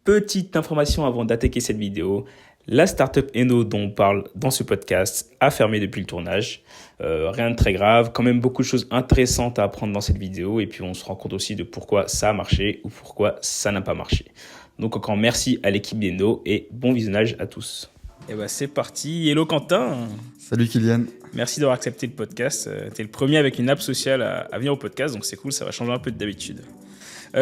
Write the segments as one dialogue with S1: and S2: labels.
S1: Petite information avant d'attaquer cette vidéo, la startup Eno dont on parle dans ce podcast a fermé depuis le tournage. Rien de très grave, quand même beaucoup de choses intéressantes à apprendre dans cette vidéo et puis on se rend compte aussi de pourquoi ça a marché ou pourquoi ça n'a pas marché. Donc encore merci à l'équipe d'Eno et bon visionnage à tous. Et bah c'est parti, hello Quentin.
S2: Salut Kylian.
S1: Merci d'avoir accepté le podcast. T'es le premier avec une app sociale à venir au podcast, donc c'est cool, ça va changer un peu de d'habitude.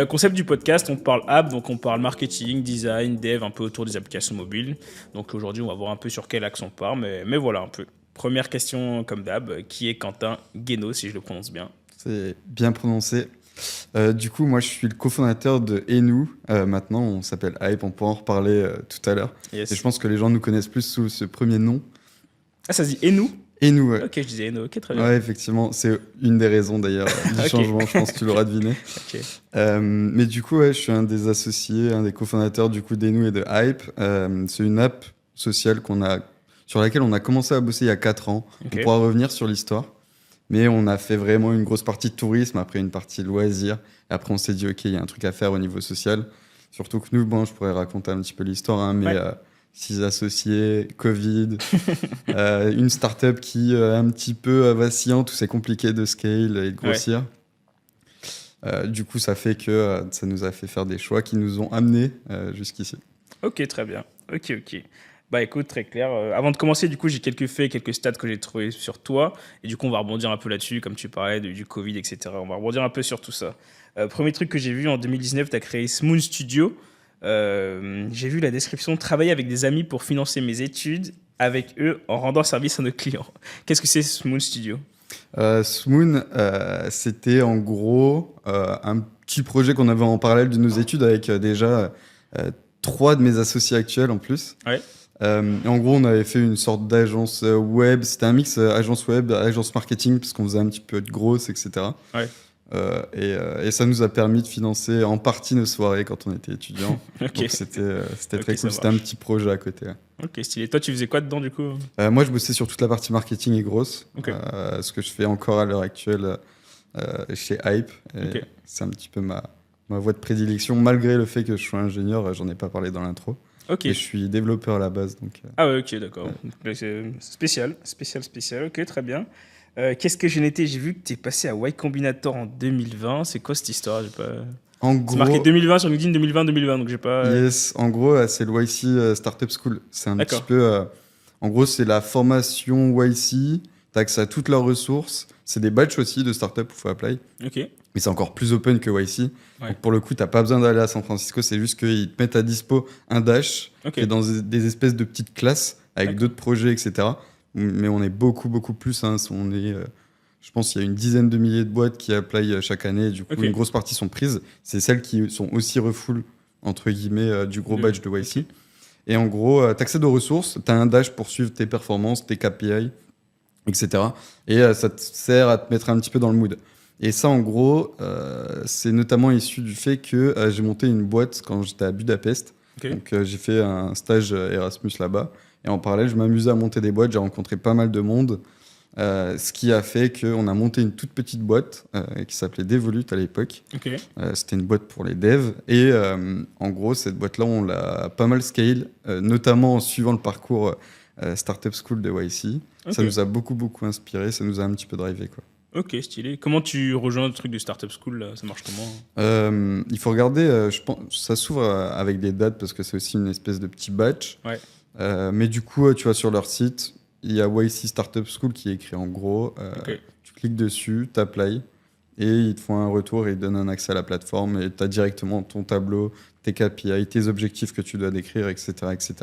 S1: Concept du podcast, on parle app, donc on parle marketing, design, dev, un peu autour des applications mobiles. Donc aujourd'hui, on va voir un peu sur quel axe on part, mais voilà un peu. Première question comme d'hab, qui est Quentin Guénaud, si je le prononce bien?
S2: C'est bien prononcé. Du coup, moi, je suis le cofondateur de Eno. Maintenant, on s'appelle Hype, on pourra en reparler tout à l'heure.
S1: Yes.
S2: Et je pense que les gens nous connaissent plus sous ce premier nom.
S1: Ah, ça se dit Eno?
S2: Eno, ouais.
S1: Ok, je disais Eno, ok, très bien.
S2: Ouais, effectivement, c'est une des raisons d'ailleurs du changement, je pense que tu l'auras deviné.
S1: Ok.
S2: Mais du coup, ouais, je suis un des associés, un des cofondateurs du coup d'Eno et de Hype. C'est une app sociale sur laquelle on a commencé à bosser il y a 4 ans.
S1: Ok.
S2: On pourra revenir sur l'histoire. Mais on a fait vraiment une grosse partie de tourisme, après une partie loisirs. Et après, on s'est dit, OK, il y a un truc à faire au niveau social. Surtout que nous, bon, je pourrais raconter un petit peu l'histoire, hein, mais
S1: Ouais.
S2: 6 associés, Covid, une startup qui est un petit peu vacillante, où c'est compliqué de scale et de grossir. Du coup, ça fait que ça nous a fait faire des choix qui nous ont amenés jusqu'ici.
S1: Ok, très bien. Ok. Bah écoute, très clair. Avant de commencer, du coup, j'ai quelques faits, quelques stats que j'ai trouvés sur toi. Et du coup, on va rebondir un peu là-dessus, comme tu parlais du Covid, etc. On va rebondir un peu sur tout ça. Premier truc que j'ai vu en 2019, tu as créé Smoon Studio. J'ai vu la description, travailler avec des amis pour financer mes études avec eux en rendant service à nos clients. Qu'est-ce que c'est Smoon Studio?
S2: Smoon, c'était en gros un petit projet qu'on avait en parallèle de nos études avec déjà 3 de mes associés actuels en plus.
S1: Ouais.
S2: Et en gros, on avait fait une sorte d'agence web. C'était un mix agence web, agence marketing, parce qu'on faisait un petit peu de grosse, etc.
S1: Ouais.
S2: Et ça nous a permis de financer en partie nos soirées quand on était étudiants.
S1: Ok.
S2: Donc c'était
S1: Ok,
S2: très
S1: ça
S2: cool. C'était un
S1: marche.
S2: petit projet à côté. Ouais.
S1: Ok, stylé. Toi, tu faisais quoi dedans, du coup?
S2: Moi, je bossais sur toute la partie marketing et grosse,
S1: Ok.
S2: ce que je fais encore à l'heure actuelle chez Hype. Et
S1: Ok.
S2: c'est un petit peu ma voie de prédilection, malgré le fait que je sois ingénieur. J'en ai pas parlé dans l'intro.
S1: Ok.
S2: Et je suis développeur à la base. Donc,
S1: Ah ouais, ok, d'accord. Donc, c'est spécial. Ok, très bien. Qu'est-ce que j'ai noté? J'ai vu que tu es passé à Y Combinator en 2020. C'est quoi cette histoire? J'ai pas...
S2: en
S1: C'est
S2: gros,
S1: marqué 2020 sur LinkedIn, 2020, donc j'ai pas...
S2: yes, en gros, c'est le YC Startup School. C'est un
S1: D'accord.
S2: petit peu. En gros, c'est la formation YC. Tu as accès à toutes leurs ressources. C'est des badges aussi de startup où il faut apply.
S1: Ok.
S2: Mais c'est encore plus open que YC.
S1: Ouais.
S2: Donc pour le coup, tu n'as pas besoin d'aller à San Francisco. C'est juste qu'ils te mettent à dispo un dash
S1: Ok.
S2: qui est dans des espèces de petites classes avec
S1: D'accord.
S2: d'autres projets, etc. Mais on est beaucoup plus. Hein. On est, je pense qu'il y a une dizaine de milliers de boîtes qui apply chaque année. Et du coup,
S1: Ok.
S2: une grosse partie sont prises. C'est celles qui sont aussi refull, entre guillemets, du gros badge de YC.
S1: Ok.
S2: Et en gros, tu accèdes aux ressources. Tu as un dash pour suivre tes performances, tes KPI, etc. Et ça te sert à te mettre un petit peu dans le mood. Et ça, en gros, c'est notamment issu du fait que j'ai monté une boîte quand j'étais à Budapest.
S1: Ok.
S2: Donc, j'ai fait un stage Erasmus là-bas. Et en parallèle, je m'amusais à monter des boîtes. J'ai rencontré pas mal de monde. Ce qui a fait qu'on a monté une toute petite boîte qui s'appelait Devolute à l'époque.
S1: Ok.
S2: C'était une boîte pour les devs. Et en gros, cette boîte-là, on l'a pas mal scale, notamment en suivant le parcours Startup School de YC.
S1: Ok.
S2: Ça nous a beaucoup inspiré. Ça nous a un petit peu drivé, quoi.
S1: Ok, stylé. Comment tu rejoins le truc de Startup School, là? Ça marche comment?
S2: Il faut regarder, je pense, ça s'ouvre avec des dates parce que c'est aussi une espèce de petit batch.
S1: Ouais.
S2: Mais du coup, tu vas sur leur site, il y a YC Startup School qui est écrit en gros.
S1: Ok.
S2: Tu cliques dessus, tu applies et ils te font un retour et ils te donnent un accès à la plateforme et tu as directement ton tableau, tes KPI, tes objectifs que tu dois décrire, etc. etc.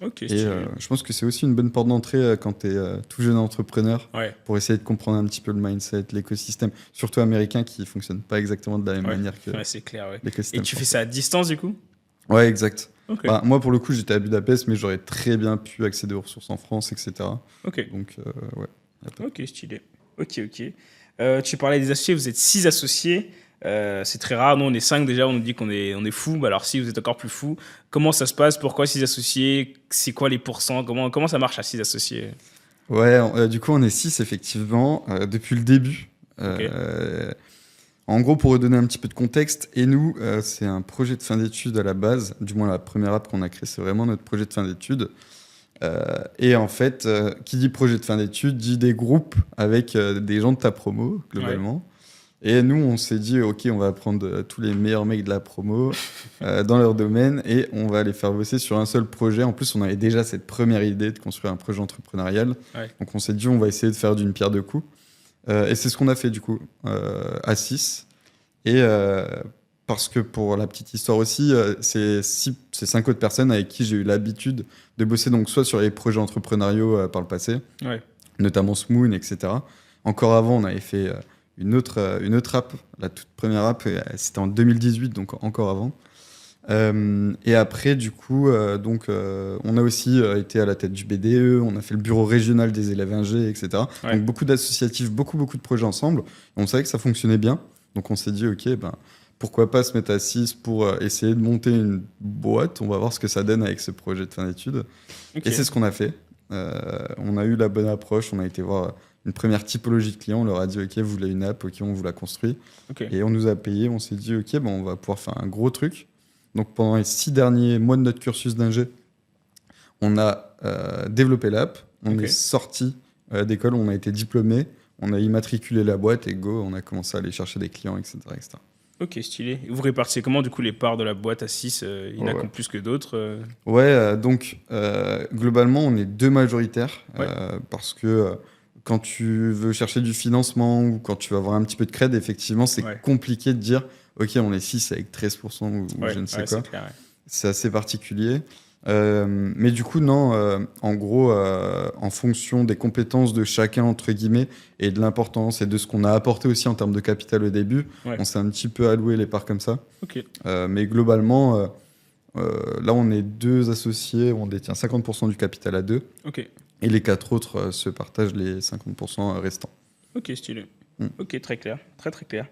S1: Ok,
S2: Et
S1: stylé.
S2: je pense que c'est aussi une bonne porte d'entrée quand tu es tout jeune entrepreneur
S1: Ouais.
S2: pour essayer de comprendre un petit peu le mindset, l'écosystème, surtout américain qui ne fonctionne pas exactement de la même
S1: Ouais.
S2: manière que
S1: Ouais, c'est clair, ouais. Et
S2: l'écosystème
S1: tu fais
S2: français.
S1: ça à distance, du coup?
S2: Ouais, exact.
S1: Ok.
S2: Bah, moi, pour le coup, j'étais à Budapest, mais j'aurais très bien pu accéder aux ressources en France, etc.
S1: Ok.
S2: Donc, ouais.
S1: Ok, stylé. Ok. Tu parlais des associés, vous êtes 6 associés. C'est très rare. Nous, on est 5 déjà, on nous dit on est fou. Bah, alors, si vous êtes encore plus fou, comment ça se passe? Pourquoi 6 associés? C'est quoi les pourcents? Comment ça marche à 6 associés?
S2: Ouais, du coup, on est 6 effectivement, depuis le début.
S1: Ok.
S2: En gros, pour redonner un petit peu de contexte, et nous, c'est un projet de fin d'études à la base. Du moins, la première app qu'on a créée, c'est vraiment notre projet de fin d'études. Et en fait, qui dit projet de fin d'études dit des groupes avec des gens de ta promo, globalement. Et nous, on s'est dit, OK, on va prendre tous les meilleurs mecs de la promo dans leur domaine et on va les faire bosser sur un seul projet. En plus, on avait déjà cette première idée de construire un projet entrepreneurial.
S1: Ouais.
S2: Donc, on s'est dit, on va essayer de faire d'une pierre deux coups. Et c'est ce qu'on a fait, du coup, à 6. Et parce que pour la petite histoire aussi, c'est 5 autres personnes avec qui j'ai eu l'habitude de bosser, donc soit sur les projets entrepreneuriaux par le passé,
S1: Ouais.
S2: notamment Smoon, etc. Encore avant, on avait fait une autre app, la toute première app, c'était en 2018, donc encore avant. Et après, du coup, on a aussi été à la tête du BDE, on a fait le bureau régional des élèves ingé, etc.
S1: Ouais.
S2: Donc beaucoup d'associatifs, beaucoup de projets ensemble. Et on savait que ça fonctionnait bien. Donc on s'est dit, OK, pourquoi pas se mettre à 6 pour essayer de monter une boîte. On va voir ce que ça donne avec ce projet de fin d'études.
S1: Ok.
S2: Et c'est ce qu'on a fait. On a eu la bonne approche, on a été voir une première typologie de clients, on leur a dit, OK, vous voulez une app, OK, on vous la construit.
S1: Ok.
S2: Et on nous a payé, on s'est dit, OK, on va pouvoir faire un gros truc. Donc pendant les 6 derniers mois de notre cursus d'ingé, on a développé l'app, on
S1: Ok.
S2: est sorti d'école, on a été diplômé, on a immatriculé la boîte et go, on a commencé à aller chercher des clients, etc. etc.
S1: Ok, stylé. Et vous répartissez comment, du coup, les parts de la boîte à 6? Il y en a
S2: Ouais.
S1: qui ont plus que d'autres?
S2: Ouais, globalement, on est deux majoritaires
S1: Ouais.
S2: parce que quand tu veux chercher du financement ou quand tu vas avoir un petit peu de cred, effectivement, c'est
S1: Ouais.
S2: compliqué de dire OK, on est 6 avec 13% ou
S1: Ouais,
S2: je ne sais
S1: ouais,
S2: quoi.
S1: c'est clair. Ouais.
S2: C'est assez particulier. Mais du coup, non, en gros, en fonction des compétences de chacun, entre guillemets, et de l'importance et de ce qu'on a apporté aussi en termes de capital au début,
S1: Ouais.
S2: on s'est un petit peu alloué les parts comme ça.
S1: Ok.
S2: Mais globalement, là, on est deux associés, on détient 50% du capital à deux,
S1: Ok.
S2: et les 4 autres se partagent les 50% restants.
S1: Ok, stylé.
S2: Mm.
S1: Ok, très clair. Très, très clair.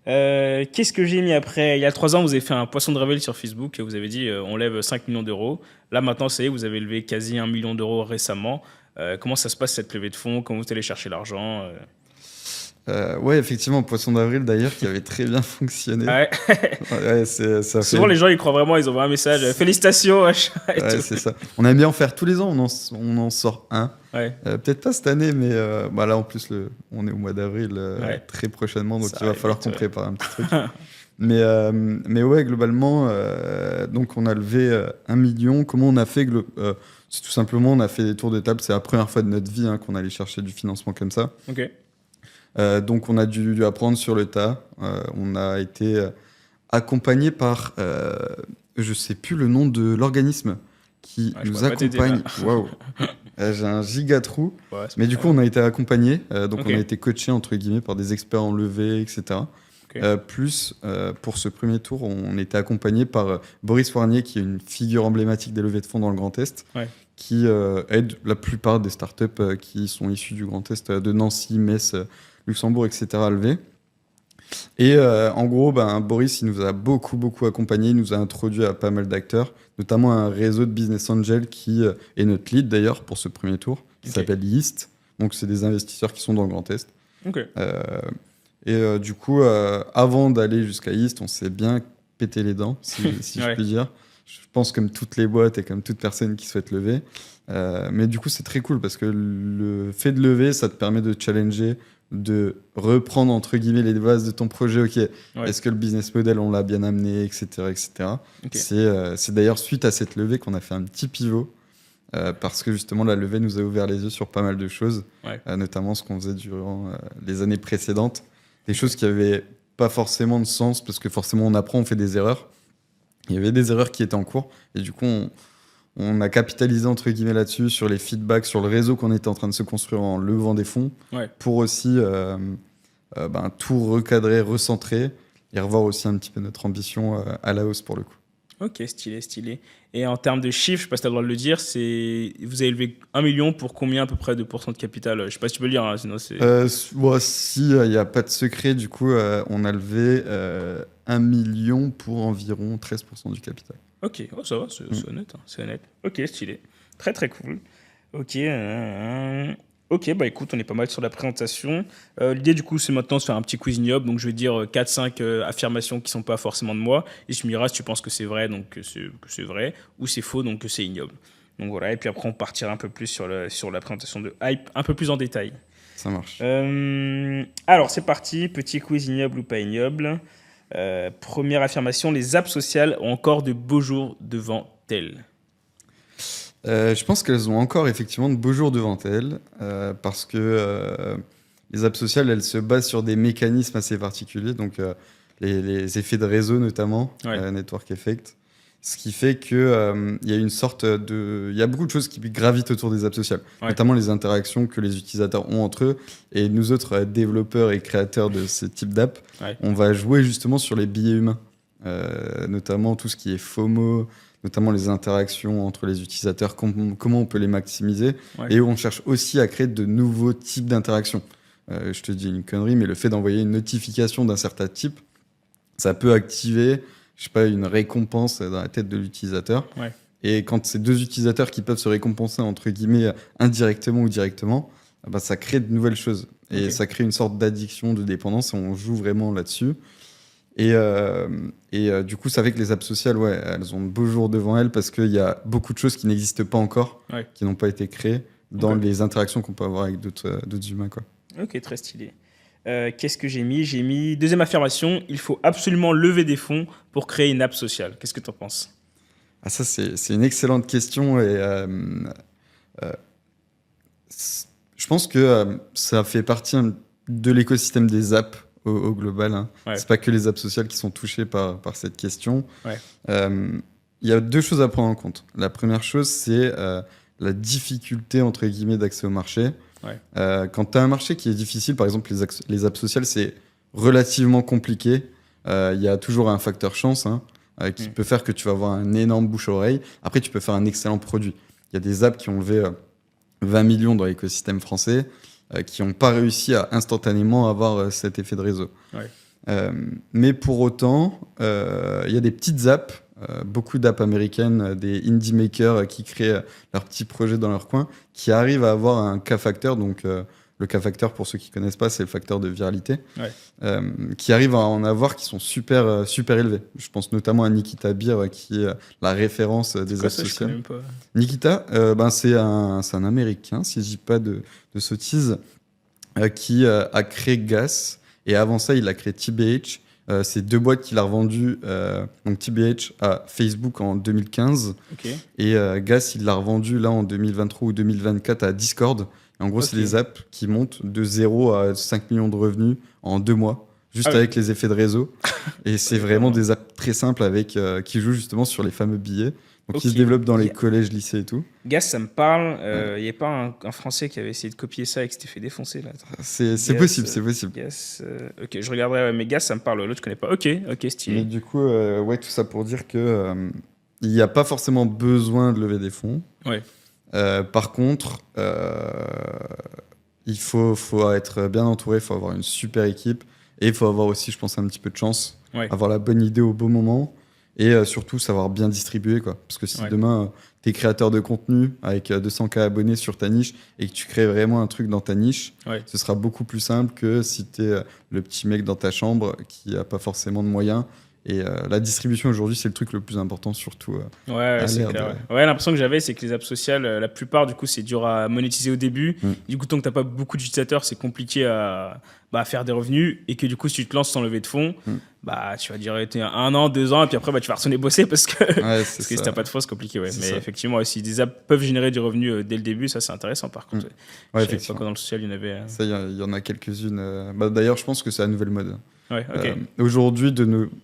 S1: Qu'est-ce que j'ai mis après? Il y a 3 ans, vous avez fait un poisson de réveil sur Facebook et vous avez dit on lève 5 millions d'euros. Là, maintenant, ça y est, vous avez levé quasi 1 million d'euros récemment. Comment ça se passe cette levée de fonds? Comment vous allez chercher l'argent?
S2: Ouais, effectivement, Poisson d'avril d'ailleurs, qui avait très bien fonctionné.
S1: Ouais.
S2: Ouais, ça
S1: Souvent,
S2: fait...
S1: les gens, ils croient vraiment, ils envoient un message félicitations, machin, et
S2: Ouais,
S1: tout.
S2: c'est ça. On aime bien en faire tous les ans, on en sort un.
S1: Ouais.
S2: Peut-être pas cette année, mais là en plus, on est au mois d'avril
S1: Ouais.
S2: très prochainement, donc
S1: Ça
S2: il va
S1: arrive
S2: falloir
S1: vite,
S2: qu'on
S1: ouais.
S2: prépare un petit truc. mais ouais, globalement, donc on a levé 1 million. Comment on a fait c'est tout simplement, on a fait des tours de table. C'est la première fois de notre vie qu'on allait chercher du financement comme ça.
S1: Ok.
S2: Donc on a dû apprendre sur le tas. On a été accompagné par, je sais plus le nom de l'organisme qui
S1: Ouais, je
S2: nous
S1: pourrais pas t'aider,
S2: accompagne.
S1: là.
S2: Waouh, j'ai un giga trou.
S1: Ouais, c'est
S2: Mais
S1: pas
S2: du
S1: grave.
S2: coup, on a été accompagné. Donc
S1: Ok.
S2: on a été coaché entre guillemets par des experts en levée, etc.
S1: Ok.
S2: Plus pour ce premier tour, on était accompagné par Boris Warnier, qui est une figure emblématique des levées de fonds dans le Grand Est,
S1: Ouais.
S2: qui aide la plupart des startups qui sont issues du Grand Est, de Nancy, Metz, Luxembourg, etc. à lever. Et en gros, Boris, il nous a beaucoup accompagnés, il nous a introduit à pas mal d'acteurs, notamment un réseau de business angels qui est notre lead d'ailleurs pour ce premier tour, qui
S1: Ok.
S2: s'appelle Yeast. Donc, c'est des investisseurs qui sont dans le Grand Est.
S1: Ok.
S2: Du coup, avant d'aller jusqu'à Yeast, on s'est bien pété les dents, si je
S1: Ouais.
S2: puis dire. Je pense comme toutes les boîtes et comme toute personne qui souhaite lever. Mais du coup, c'est très cool parce que le fait de lever, ça te permet de challenger, de reprendre entre guillemets les bases de ton projet. Ok,
S1: Ouais.
S2: est-ce que le business model, on l'a bien amené, etc. etc.
S1: Ok.
S2: C'est d'ailleurs suite à cette levée qu'on a fait un petit pivot. Parce que justement, la levée nous a ouvert les yeux sur pas mal de choses,
S1: Ouais.
S2: notamment ce qu'on faisait durant les années précédentes. Des choses qui n'avaient pas forcément de sens, parce que forcément, on apprend, on fait des erreurs. Il y avait des erreurs qui étaient en cours, et du coup, on a capitalisé, entre guillemets, là-dessus, sur les feedbacks, sur le réseau qu'on était en train de se construire en levant des fonds,
S1: Ouais.
S2: pour aussi tout recadrer, recentrer, et revoir aussi un petit peu notre ambition à la hausse, pour le coup.
S1: Ok, stylé, stylé. Et en termes de chiffres, je sais pas si tu as le droit de le dire, vous avez levé 1 million pour combien à peu près de pourcents de capital? Je sais pas si tu peux le dire, hein, sinon c'est...
S2: Si, il n'y a pas de secret, du coup, on a levé 1 million pour environ 13% du capital.
S1: Ok, oh, ça va, c'est honnête, hein, c'est honnête. Ok, stylé. Très très cool. Ok, ok, bah écoute, on est pas mal sur la présentation. L'idée du coup, c'est maintenant de faire un petit quiz ignoble. Donc je vais dire 4-5 affirmations qui sont pas forcément de moi. Et tu me diras si tu penses que c'est vrai, donc que c'est vrai, ou c'est faux, donc que c'est ignoble. Donc voilà, et puis après on partira un peu plus sur la présentation de Hype, un peu plus en détail.
S2: Ça marche.
S1: Alors c'est parti, petit quiz ignoble ou pas ignoble. Première affirmation, les apps sociales ont encore de beaux jours devant elles.
S2: Je pense qu'elles ont encore effectivement de beaux jours devant elles, parce que les apps sociales, elles se basent sur des mécanismes assez particuliers, donc les effets de réseau notamment,
S1: Ouais.
S2: network effect, ce qui fait que il y a une sorte de, il y a beaucoup de choses qui gravitent autour des apps sociales,
S1: Ouais.
S2: notamment les interactions que les utilisateurs ont entre eux, et nous autres développeurs et créateurs de ce type d'app,
S1: Ouais.
S2: on va jouer justement sur les biais humains, notamment tout ce qui est FOMO, notamment les interactions entre les utilisateurs, comment on peut les maximiser.
S1: Ouais.
S2: Et on cherche aussi à créer de nouveaux types d'interactions. Je te dis une connerie, mais le fait d'envoyer une notification d'un certain type, ça peut activer, je sais pas, une récompense dans la tête de l'utilisateur.
S1: Ouais.
S2: Et quand c'est deux utilisateurs qui peuvent se récompenser, entre guillemets, indirectement ou directement, bah, ça crée de nouvelles choses. Et
S1: Ok.
S2: ça crée une sorte d'addiction, de dépendance, et on joue vraiment là-dessus. Du coup, ça fait que les apps sociales, ouais, elles ont de beaux jours devant elles parce qu'il y a beaucoup de choses qui n'existent pas encore,
S1: Ouais.
S2: qui n'ont pas été créées dans
S1: Ok.
S2: les interactions qu'on peut avoir avec d'autres humains, quoi.
S1: Ok, très stylé. Qu'est-ce que j'ai mis? J'ai mis deuxième affirmation, il faut absolument lever des fonds pour créer une app sociale. Qu'est-ce que tu en penses?
S2: Ah, ça, c'est une excellente question euh, je pense que ça fait partie de l'écosystème des apps au global, hein.
S1: Ouais.
S2: C'est pas que les apps sociales qui sont touchées par cette question.
S1: Ouais.
S2: Il y a deux choses à prendre en compte. La première chose, c'est la difficulté, entre guillemets, d'accès au marché.
S1: Ouais.
S2: Quand tu as un marché qui est difficile, par exemple, les apps sociales, c'est relativement compliqué. Il y a toujours un facteur chance, hein, qui peut faire que tu vas avoir un énorme bouche-oreille. Après, tu peux faire un excellent produit. Il y a des apps qui ont levé 20 millions dans l'écosystème français, qui n'ont pas réussi à instantanément avoir cet effet de réseau.
S1: Ouais.
S2: Mais pour autant, il y a des petites apps, beaucoup d'apps américaines, des indie makers qui créent leurs petits projets dans leur coin, qui arrivent à avoir un K-factor. Donc, le K-factor, pour ceux qui ne connaissent pas, c'est le facteur de viralité, qui arrivent à en avoir qui sont super, super élevés. Je pense notamment à Nikita Beer, qui est la référence des
S1: Quoi
S2: apps
S1: ça, je connais
S2: sociales.
S1: même pas.
S2: Nikita, c'est un Américain, si je dis pas de sottises, qui a créé Gas. Et avant ça, il a créé TBH. C'est deux boîtes qu'il a revendues. Donc TBH à Facebook en 2015.
S1: Ok.
S2: Et Gas, il l'a revendu là en 2023 ou 2024 à Discord. Et en gros, c'est
S1: Ok.
S2: des apps qui montent de 0 à 5 millions de revenus en 2 mois, juste
S1: Ah ouais.
S2: avec les effets de réseau. Et c'est
S1: Ouais,
S2: vraiment
S1: vraiment.
S2: des apps très simples avec, qui jouent justement sur les fameux billets. Donc, qui
S1: Ok.
S2: se développent dans les
S1: Yeah.
S2: collèges, lycées et tout.
S1: Gas, ça me parle.
S2: Ouais.
S1: Il n'y a pas un Français qui avait essayé de copier ça et qui s'était fait défoncer là. Attends.
S2: C'est
S1: Gas,
S2: possible, c'est possible.
S1: Gas. Ok, je regarderai, ouais, mais Gas, ça me parle. L'autre, je connais pas. Ok,
S2: Mais
S1: stylé.
S2: du coup, ouais, tout ça pour dire que il n'y a pas forcément besoin de lever des fonds.
S1: Ouais.
S2: Par contre, il faut être bien entouré, il faut avoir une super équipe et il faut avoir aussi, je pense, un petit peu de chance,
S1: Ouais.
S2: avoir la bonne idée au bon moment et surtout savoir bien distribuer, quoi. Parce que si
S1: Ouais.
S2: demain, tu es créateur de contenu avec 200K abonnés sur ta niche et que tu crées vraiment un truc dans ta niche,
S1: Ouais.
S2: ce sera beaucoup plus simple que si tu es le petit mec dans ta chambre qui n'a pas forcément de moyens. Et la distribution aujourd'hui, c'est le truc le plus important, surtout.
S1: Ouais, c'est
S2: l'air
S1: clair.
S2: de-
S1: Ouais, l'impression que j'avais, c'est que les apps sociales, la plupart, du coup, c'est dur à monétiser au début. Du coup, tant que t'as pas beaucoup d'utilisateurs, c'est compliqué à faire des revenus. Et que du coup, si tu te lances sans lever de fonds, bah, tu vas durer 1 an, 2 ans, et puis après, bah, tu vas retourner bosser parce que,
S2: Ouais,
S1: parce
S2: c'est
S1: que si
S2: ça.
S1: t'as pas de fonds, c'est compliqué. Ouais.
S2: C'est
S1: Mais
S2: ça.
S1: effectivement, si des apps peuvent générer du revenu dès le début, ça, c'est intéressant par contre.
S2: Ouais,
S1: Je savais pas
S2: effectivement.
S1: que dans le social, il y en avait.
S2: Ça, il y en a quelques-unes. D'ailleurs, je pense que c'est la nouvelle mode.
S1: Ouais, ok.
S2: Aujourd'hui,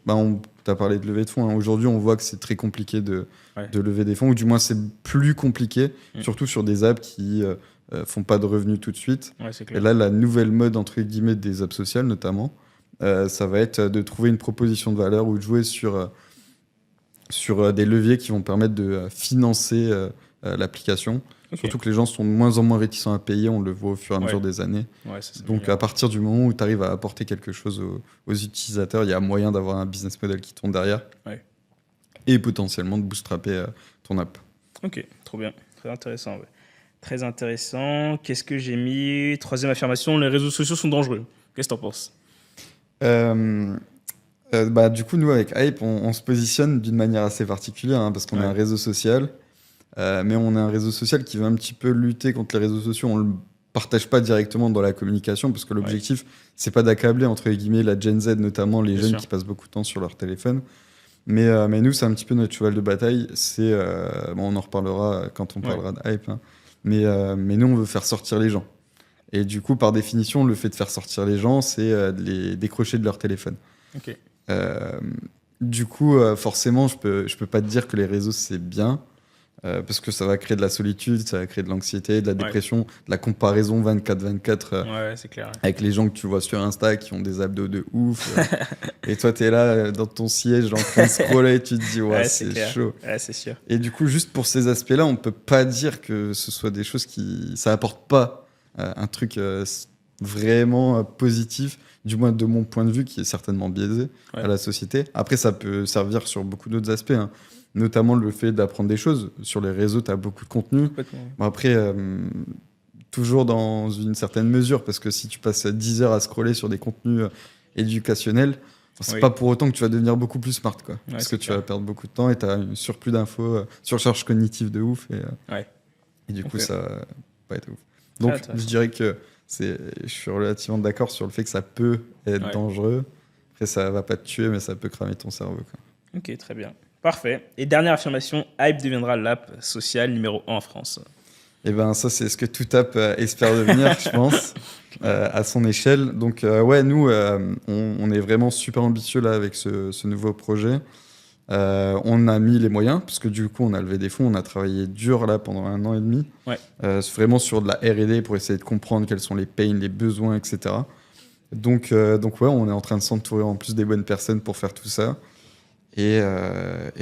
S2: on t'a parlé de lever de fonds, hein. Aujourd'hui, on voit que c'est très compliqué de lever des fonds, ou du moins c'est plus compliqué, surtout sur des apps qui font pas de revenus tout de suite.
S1: Ouais, c'est
S2: Et
S1: clair.
S2: là, la nouvelle mode, entre guillemets, des apps sociales notamment, ça va être de trouver une proposition de valeur ou de jouer sur sur des leviers qui vont permettre de financer l'application.
S1: Ok.
S2: Surtout que les gens sont de moins en moins réticents à payer, on le voit au fur et à mesure
S1: Ouais.
S2: des années.
S1: Ouais, ça, c'est
S2: Donc
S1: bien.
S2: à partir du moment où tu arrives à apporter quelque chose aux utilisateurs, il y a moyen d'avoir un business model qui tourne derrière
S1: Ouais.
S2: et potentiellement de bootstrapper ton app.
S1: Ok, trop bien. Très intéressant, ouais. Très intéressant. Qu'est-ce que j'ai mis? Troisième affirmation, les réseaux sociaux sont dangereux. Qu'est-ce que t'en penses?
S2: Du coup, nous, avec Hype, on se positionne d'une manière assez particulière parce qu'on est un réseau social, mais on est un réseau social qui veut un petit peu lutter contre les réseaux sociaux. On le partage pas directement dans la communication parce que l'objectif, c'est pas d'accabler, entre guillemets, la Gen Z, notamment les
S1: Bien
S2: jeunes
S1: sûr.
S2: qui passent beaucoup de temps sur leur téléphone. Mais nous, c'est un petit peu notre cheval de bataille. On en reparlera quand on parlera de Hype. Hein. Mais nous, on veut faire sortir les gens. Et du coup, par définition, le fait de faire sortir les gens, c'est de les décrocher de leur téléphone.
S1: Ok.
S2: Euh, du coup, forcément, je peux pas te dire que les réseaux, c'est bien. Parce que ça va créer de la solitude, ça va créer de l'anxiété, de la dépression, de la comparaison 24/24
S1: Ouais, c'est clair.
S2: avec les gens que tu vois sur Insta qui ont des abdos de ouf. Et toi, tu es là dans ton siège en train de scroller et tu te dis, ouais,
S1: Ouais, c'est
S2: c'est
S1: clair.
S2: chaud.
S1: Ouais, c'est sûr.
S2: Et du coup, juste pour ces aspects-là, on peut pas dire que ce soit des choses qui. Ça apporte pas un truc vraiment positif, du moins de mon point de vue, qui est certainement biaisé
S1: Ouais.
S2: à la société. Après, ça peut servir sur beaucoup d'autres aspects, hein. Notamment le fait d'apprendre des choses. Sur les réseaux, tu as beaucoup de contenu.
S1: Complètement.
S2: Bon, après, toujours dans une certaine mesure, parce que si tu passes 10 heures à scroller sur des contenus éducationnels, c'est
S1: Oui.
S2: pas pour autant que tu vas devenir beaucoup plus smart, quoi. Parce que
S1: c'est
S2: tu
S1: clair.
S2: vas perdre beaucoup de temps et tu as un surplus d'infos, surcharge cognitive de ouf. Et du coup,
S1: Ok.
S2: ça va pas être ouf. Donc,
S1: intéressant.
S2: je dirais que je suis relativement d'accord sur le fait que ça peut être dangereux. Après, ça va pas te tuer, mais ça peut cramer ton cerveau, quoi.
S1: Ok, très bien. Parfait. Et dernière affirmation, Hype deviendra l'app sociale numéro 1 en France.
S2: Et ben ça, c'est ce que toute app espère devenir, je pense, à son échelle. Donc nous, on est vraiment super ambitieux là avec ce nouveau projet. On a mis les moyens, parce que du coup, on a levé des fonds, on a travaillé dur là pendant 1 an et demi. C'est vraiment sur de la R&D pour essayer de comprendre quels sont les pains, les besoins, etc. Donc on est en train de s'entourer en plus des bonnes personnes pour faire tout ça. Et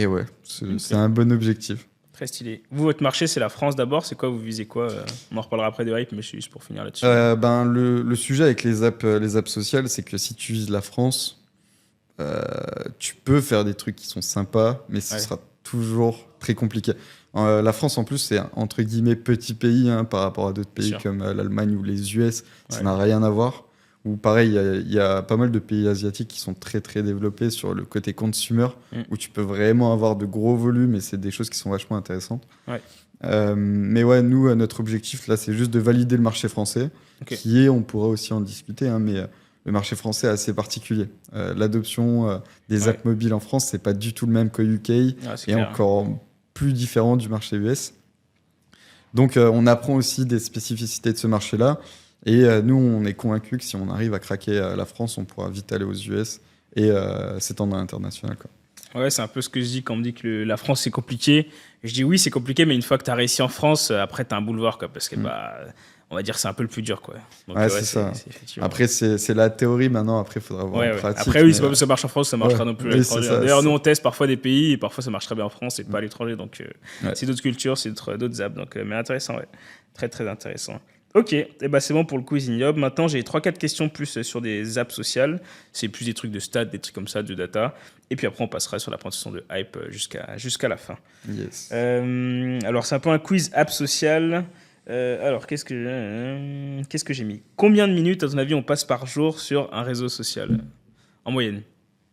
S2: ouais, c'est un bon objectif.
S1: Très stylé. Vous, votre marché, c'est la France d'abord. C'est quoi? Vous visez quoi? On en reparlera après de Hype, mais juste pour finir là-dessus.
S2: Le sujet avec les apps sociales, c'est que si tu vises la France, tu peux faire des trucs qui sont sympas, mais ce sera toujours très compliqué. La France, en plus, c'est entre guillemets petit pays par rapport à d'autres pays comme l'Allemagne ou les US. Ça n'a rien à voir. Ou pareil, il y a pas mal de pays asiatiques qui sont très très développés sur le côté consumer, où tu peux vraiment avoir de gros volumes et c'est des choses qui sont vachement intéressantes. Mais ouais, nous, notre objectif là, c'est juste de valider le marché français, on pourra aussi en discuter, mais le marché français est assez particulier. L'adoption des apps mobiles en France, c'est pas du tout le même qu'au UK et encore plus différent du marché US. Donc on apprend aussi des spécificités de ce marché-là. Et nous, on est convaincus que si on arrive à craquer la France, on pourra vite aller aux US et s'étendre à l'international, quoi.
S1: Ouais, c'est un peu ce que je dis quand on me dit que la France, c'est compliqué. Je dis oui, c'est compliqué, mais une fois que tu as réussi en France, après, tu as un boulevard, quoi, parce que, on va dire, c'est un peu le plus dur, quoi. Donc,
S2: c'est ça. Après, c'est la théorie maintenant. Après, il faudra voir en pratique.
S1: Après, oui, c'est pas parce que ça marche en France, ça marchera non plus à l'étranger. D'ailleurs, nous, on teste parfois des pays et parfois, ça marche très bien en France et pas à l'étranger. Donc, c'est d'autres cultures, c'est d'autres apps. Donc, mais intéressant, ouais. Très, très intéressant. Ok, c'est bon pour le quiz Ignob. Maintenant, j'ai 3-4 questions plus sur des apps sociales. C'est plus des trucs de stats, des trucs comme ça, de data. Et puis après, on passera sur la présentation de Hype jusqu'à la fin.
S2: Yes.
S1: Alors, c'est un peu un quiz app social. Alors, qu'est-ce que j'ai mis? Combien de minutes, à ton avis, on passe par jour sur un réseau social? En moyenne.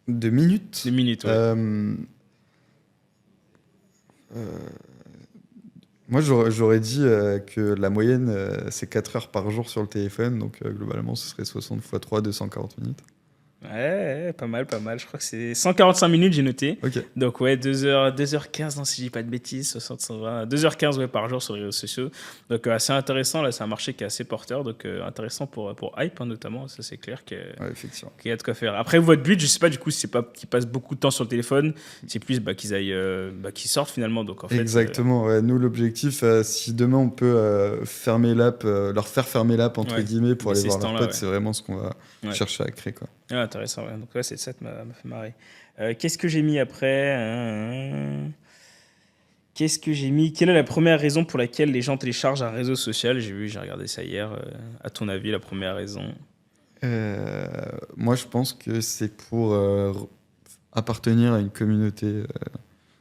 S2: De minutes?
S1: De minutes, ouais.
S2: Moi, j'aurais dit que la moyenne, c'est 4 heures par jour sur le téléphone. Donc, globalement, ce serait 60 x 3, 240 minutes.
S1: Ouais, pas mal. Je crois que c'est 145 minutes, j'ai noté.
S2: Okay.
S1: Donc, ouais, 2h15, non, si je dis pas de bêtises, 60, 120, 2h15 par jour sur les réseaux sociaux. Donc, assez intéressant. Là, c'est un marché qui est assez porteur. Donc, intéressant pour Hype, notamment. Ça, c'est clair qu'il y a de quoi faire. Après, votre but, je sais pas, du coup, c'est pas qu'ils passent beaucoup de temps sur le téléphone. C'est plus qu'ils sortent finalement. Donc, en fait,
S2: exactement. Ouais. Nous, l'objectif, si demain on peut fermer l'app, leur faire fermer l'app, entre guillemets, pour aller voir leurs potes, c'est vraiment ce qu'on va chercher à créer, quoi.
S1: Ah, intéressant, ouais. Donc, ouais, c'est ça qui m'a fait marrer. Qu'est-ce que j'ai mis après? Qu'est-ce que j'ai mis? Quelle est la première raison pour laquelle les gens téléchargent un réseau social? J'ai regardé ça hier. À ton avis, la première raison?
S2: Euh, Moi, je pense que c'est pour appartenir à une communauté.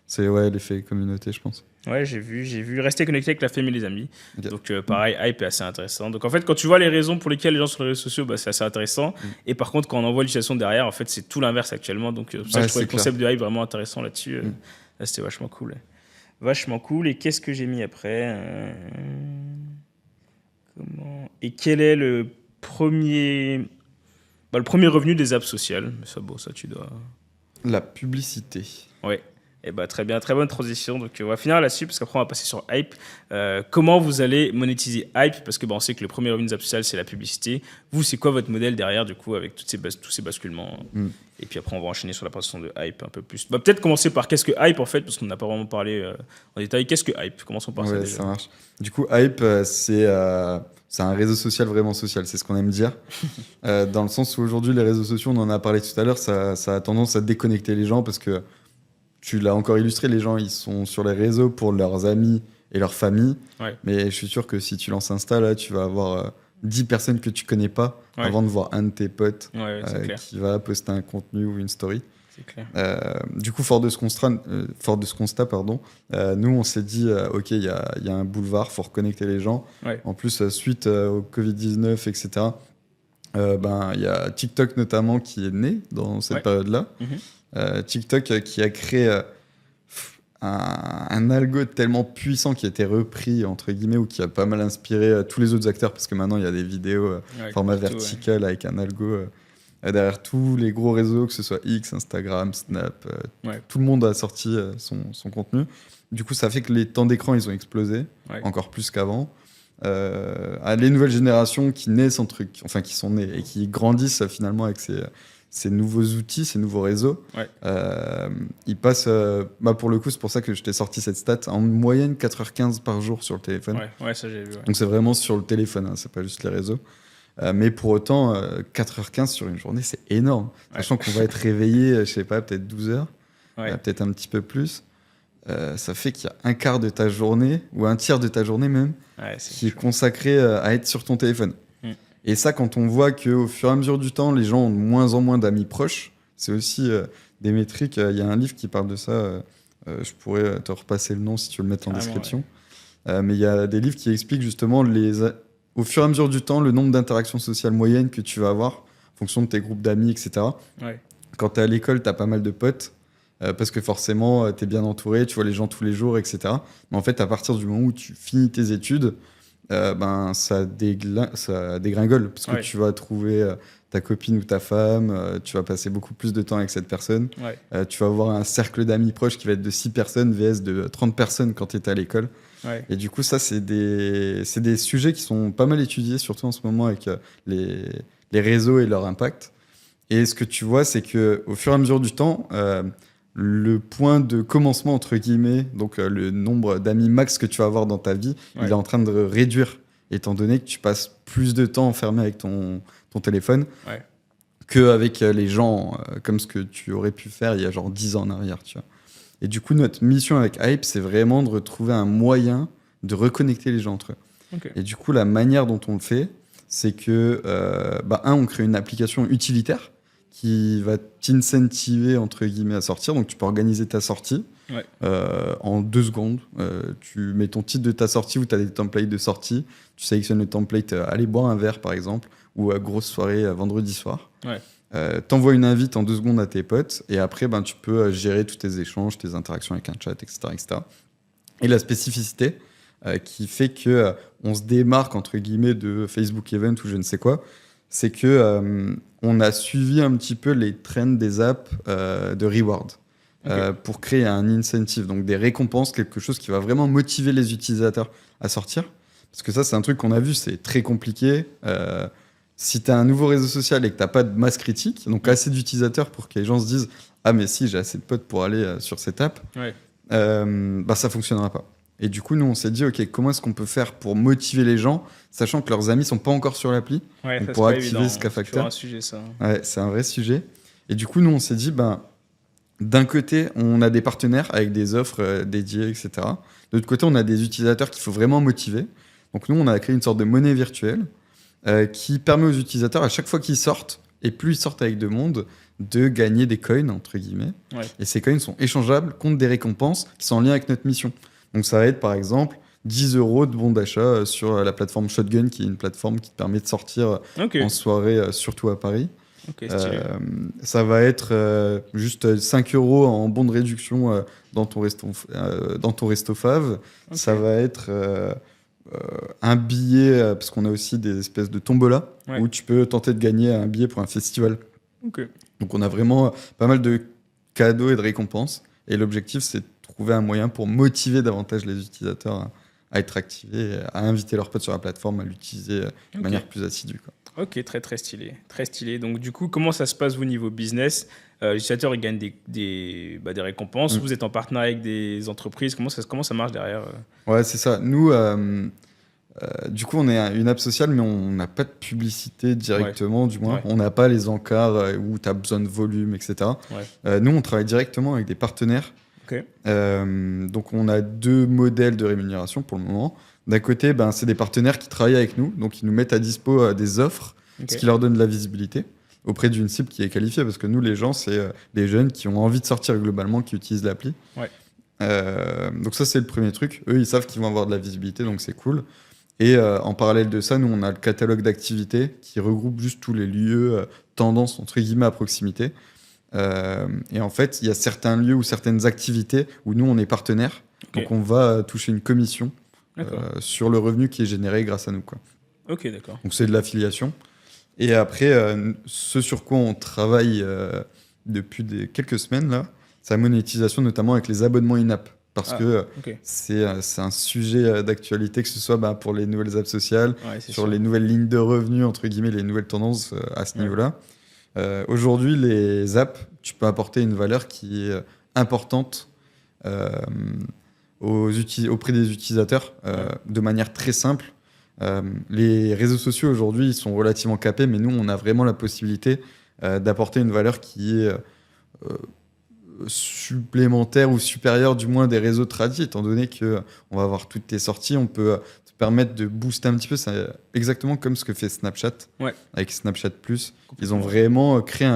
S2: C'est ouais, l'effet communauté, je pense.
S1: Ouais, j'ai vu. Rester connecté avec la famille et les amis.
S2: Ok.
S1: Donc, pareil, hype est assez intéressant. Donc, en fait, quand tu vois les raisons pour lesquelles les gens sur les réseaux sociaux, bah, c'est assez intéressant.
S2: Mm.
S1: Et par contre, quand on envoie l'utilisation derrière, en fait, c'est tout l'inverse actuellement. Donc, c'est pour ça que
S2: Ouais,
S1: je trouvais
S2: c'est
S1: le
S2: clair.
S1: concept de hype vraiment intéressant là-dessus.
S2: Mm.
S1: Là, c'était vachement cool. Vachement cool. Et qu'est-ce que j'ai mis après? Comment... Et quel est premier... le premier revenu des apps sociales? Mais ça, bon, ça, tu dois...
S2: La publicité.
S1: Ouais. Et bah, très bien, très bonne transition. Donc, on va finir là-dessus parce qu'après, on va passer sur Hype. Comment vous allez monétiser Hype? Parce que bah, on sait que le premier revenu des apps sociales, c'est la publicité. Vous, c'est quoi votre modèle derrière, du coup, avec tous ces basculements?
S2: Mm.
S1: Et puis après, on va enchaîner sur la présentation de Hype un peu plus. Bah, peut-être commencer par qu'est-ce que Hype, en fait, parce qu'on n'a pas vraiment parlé en détail. Qu'est-ce que Hype? Commençons par ça
S2: Ouais,
S1: déjà.
S2: ça marche. Du coup, Hype, c'est un réseau social vraiment social, c'est ce qu'on aime dire. Dans le sens où aujourd'hui, les réseaux sociaux, on en a parlé tout à l'heure, ça a tendance à déconnecter les gens parce que tu l'as encore illustré, les gens, ils sont sur les réseaux pour leurs amis et leur famille.
S1: Ouais.
S2: Mais je suis sûr que si tu lances Insta, là, tu vas avoir 10 personnes que tu connais pas
S1: Ouais.
S2: avant de voir un de tes potes
S1: Ouais, c'est clair.
S2: qui va poster un contenu ou une story.
S1: C'est clair.
S2: Du coup, fort de ce constat, pardon, nous, on s'est dit, OK, il y a un boulevard, faut reconnecter les gens.
S1: Ouais.
S2: En plus, suite au Covid-19, etc., il y a TikTok notamment qui est né dans cette
S1: Ouais.
S2: période-là.
S1: Mhm.
S2: TikTok qui a créé un algo tellement puissant qui a été repris, entre guillemets, ou qui a pas mal inspiré tous les autres acteurs, parce que maintenant, il y a des vidéos
S1: Ouais,
S2: format
S1: partout,
S2: vertical avec un algo derrière tous les gros réseaux, que ce soit X, Instagram, Snap.
S1: Ouais.
S2: Tout le monde a sorti son contenu. Du coup, ça fait que les temps d'écran, ils ont explosé,
S1: Ouais.
S2: encore plus qu'avant. Les nouvelles générations qui naissent qui sont nées et qui grandissent finalement avec ces nouveaux outils, ces nouveaux réseaux,
S1: Ouais.
S2: ils passent, pour le coup, c'est pour ça que je t'ai sorti cette stat, en moyenne 4h15 par jour sur le téléphone.
S1: Ouais, ça j'ai vu. Ouais.
S2: Donc c'est vraiment sur le téléphone, hein, c'est pas juste les réseaux. Mais pour autant, 4h15 sur une journée, c'est énorme.
S1: Ouais.
S2: Sachant qu'on va être réveillé, je sais pas, peut-être 12 heures,
S1: Ouais.
S2: peut-être un petit peu plus. Ça fait qu'il y a un quart de ta journée, ou un tiers de ta journée même,
S1: Ouais, c'est
S2: qui est
S1: chaud.
S2: consacré à être sur ton téléphone.
S1: Mm.
S2: Et ça, quand on voit qu'au fur et à mesure du temps, les gens ont de moins en moins d'amis proches, c'est aussi des métriques. Il y a un livre qui parle de ça. Je pourrais te repasser le nom si tu veux le mettre en
S1: Carrément,
S2: description. Mais il y a des livres qui expliquent justement au fur et à mesure du temps, le nombre d'interactions sociales moyennes que tu vas avoir en fonction de tes groupes d'amis, etc.
S1: Ouais.
S2: Quand tu es à l'école, tu as pas mal de potes. Parce que forcément, tu es bien entouré, tu vois les gens tous les jours, etc. Mais en fait, à partir du moment où tu finis tes études, ça dégringole. Parce que
S1: Ouais.
S2: tu vas trouver ta copine ou ta femme, tu vas passer beaucoup plus de temps avec cette personne.
S1: Ouais.
S2: Tu vas avoir un cercle d'amis proches qui va être de 6 personnes, VS de 30 personnes quand tu étais à l'école.
S1: Ouais.
S2: Et du coup, ça, c'est des sujets qui sont pas mal étudiés, surtout en ce moment avec les réseaux et leur impact. Et ce que tu vois, c'est qu'au fur et à mesure du temps, le point de commencement, entre guillemets, donc le nombre d'amis max que tu vas avoir dans ta vie,
S1: Ouais.
S2: il est en train de réduire, étant donné que tu passes plus de temps enfermé avec ton téléphone
S1: Ouais.
S2: qu'avec les gens, comme ce que tu aurais pu faire il y a genre 10 ans en arrière, tu vois. Et du coup, notre mission avec Hype, c'est vraiment de retrouver un moyen de reconnecter les gens entre eux.
S1: Ok.
S2: Et du coup, la manière dont on le fait, c'est que, on crée une application utilitaire qui va t'incentiver, entre guillemets, à sortir. Donc, tu peux organiser ta sortie
S1: Ouais.
S2: en 2 secondes. Tu mets ton titre de ta sortie ou tu as des templates de sortie. Tu sélectionnes le template aller boire un verre, par exemple, ou grosse soirée vendredi soir.
S1: Ouais.
S2: T'envoies une invite en 2 secondes à tes potes et après, tu peux gérer tous tes échanges, tes interactions avec un chat, etc. etc. Et la spécificité qui fait que on se démarque, entre guillemets, de Facebook Event ou je ne sais quoi, c'est que on a suivi un petit peu les trends des apps de reward pour créer un incentive, donc des récompenses, quelque chose qui va vraiment motiver les utilisateurs à sortir. Parce que ça, c'est un truc qu'on a vu, c'est très compliqué. Si tu as un nouveau réseau social et que tu n'as pas de masse critique, donc assez d'utilisateurs pour que les gens se disent « Ah mais si, j'ai assez de potes pour aller sur cette app
S1: Ouais. »,
S2: ça ne fonctionnera pas. Et du coup, nous, on s'est dit « Ok, comment est-ce qu'on peut faire pour motiver les gens, sachant que leurs amis ne sont pas encore sur l'appli ?»
S1: Ouais,
S2: Donc,
S1: ça,
S2: pour
S1: c'est pas
S2: activer
S1: évident,
S2: ce
S1: hein.
S2: K
S1: C'est
S2: factor.
S1: toujours un sujet, ça.
S2: Ouais, c'est un vrai sujet. Et du coup, nous, on s'est dit d'un côté, on a des partenaires avec des offres dédiées, etc. De l'autre côté, on a des utilisateurs qu'il faut vraiment motiver. Donc nous, on a créé une sorte de monnaie virtuelle qui permet aux utilisateurs, à chaque fois qu'ils sortent, et plus ils sortent avec de monde, de gagner des coins, entre guillemets.
S1: Ouais.
S2: Et ces coins sont échangeables contre des récompenses qui sont en lien avec notre mission. Donc ça va être, par exemple, 10 € de bons d'achat sur la plateforme Shotgun, qui est une plateforme qui te permet de sortir
S1: Ok.
S2: en soirée, surtout à Paris.
S1: Ok, stylé.
S2: Ça va être juste 5 € en bon de réduction dans ton resto fave.
S1: Ok.
S2: Ça va être un billet, parce qu'on a aussi des espèces de tombola,
S1: Ouais.
S2: où tu peux tenter de gagner un billet pour un festival.
S1: Ok.
S2: Donc on a vraiment pas mal de cadeaux et de récompenses. Et l'objectif, c'est de trouver un moyen pour motiver davantage les utilisateurs à être activés, à inviter leurs potes sur la plateforme, à l'utiliser de
S1: Ok.
S2: manière plus assidue, quoi.
S1: Ok, très très stylé. Très stylé. Donc du coup, comment ça se passe au niveau business? Les utilisateurs, ils gagnent des récompenses. Vous êtes en partenariat avec des entreprises. Comment ça marche derrière?
S2: Ouais, c'est ça. Nous, du coup, on est une app sociale, mais on n'a pas de publicité directement, du moins.
S1: Ouais.
S2: On n'a pas les encarts où tu as besoin de volume, etc.
S1: Ouais.
S2: Nous, on travaille directement avec des partenaires.
S1: Ok.
S2: Donc, on a 2 modèles de rémunération pour le moment. D'un côté, c'est des partenaires qui travaillent avec nous, donc ils nous mettent à dispo des offres,
S1: Ok.
S2: ce qui leur donne de la visibilité auprès d'une cible qui est qualifiée, parce que nous, les gens, c'est des jeunes qui ont envie de sortir globalement, qui utilisent l'appli.
S1: Ouais.
S2: Donc ça, c'est le premier truc. Eux, ils savent qu'ils vont avoir de la visibilité, donc c'est cool. Et en parallèle de ça, nous, on a le catalogue d'activités qui regroupe juste tous les lieux tendances, entre guillemets, à proximité. Et en fait, il y a certains lieux ou certaines activités où nous, on est partenaire.
S1: Ok.
S2: Donc, on va toucher une commission
S1: D'accord.
S2: sur le revenu qui est généré grâce à nous, quoi.
S1: Ok, d'accord.
S2: Donc, c'est de l'affiliation. Et après, ce sur quoi on travaille depuis quelques semaines, là, c'est la monétisation, notamment avec les abonnements in-app. Parce que
S1: Ok.
S2: c'est un sujet d'actualité, que ce soit pour les nouvelles apps sociales,
S1: Ouais, c'est
S2: sur
S1: sûr.
S2: les nouvelles lignes de revenus, entre guillemets, les nouvelles tendances à ce
S1: Ouais.
S2: niveau-là. Aujourd'hui, les apps, tu peux apporter une valeur qui est importante auprès des utilisateurs de manière très simple. Les réseaux sociaux, aujourd'hui, ils sont relativement capés, mais nous, on a vraiment la possibilité d'apporter une valeur qui est supplémentaire ou supérieure, du moins, des réseaux tradis, étant donné qu'on va avoir toutes tes sorties, on peut te permettre de booster un petit peu. C'est exactement comme ce que fait Snapchat avec Snapchat Plus. Ils ont vraiment créé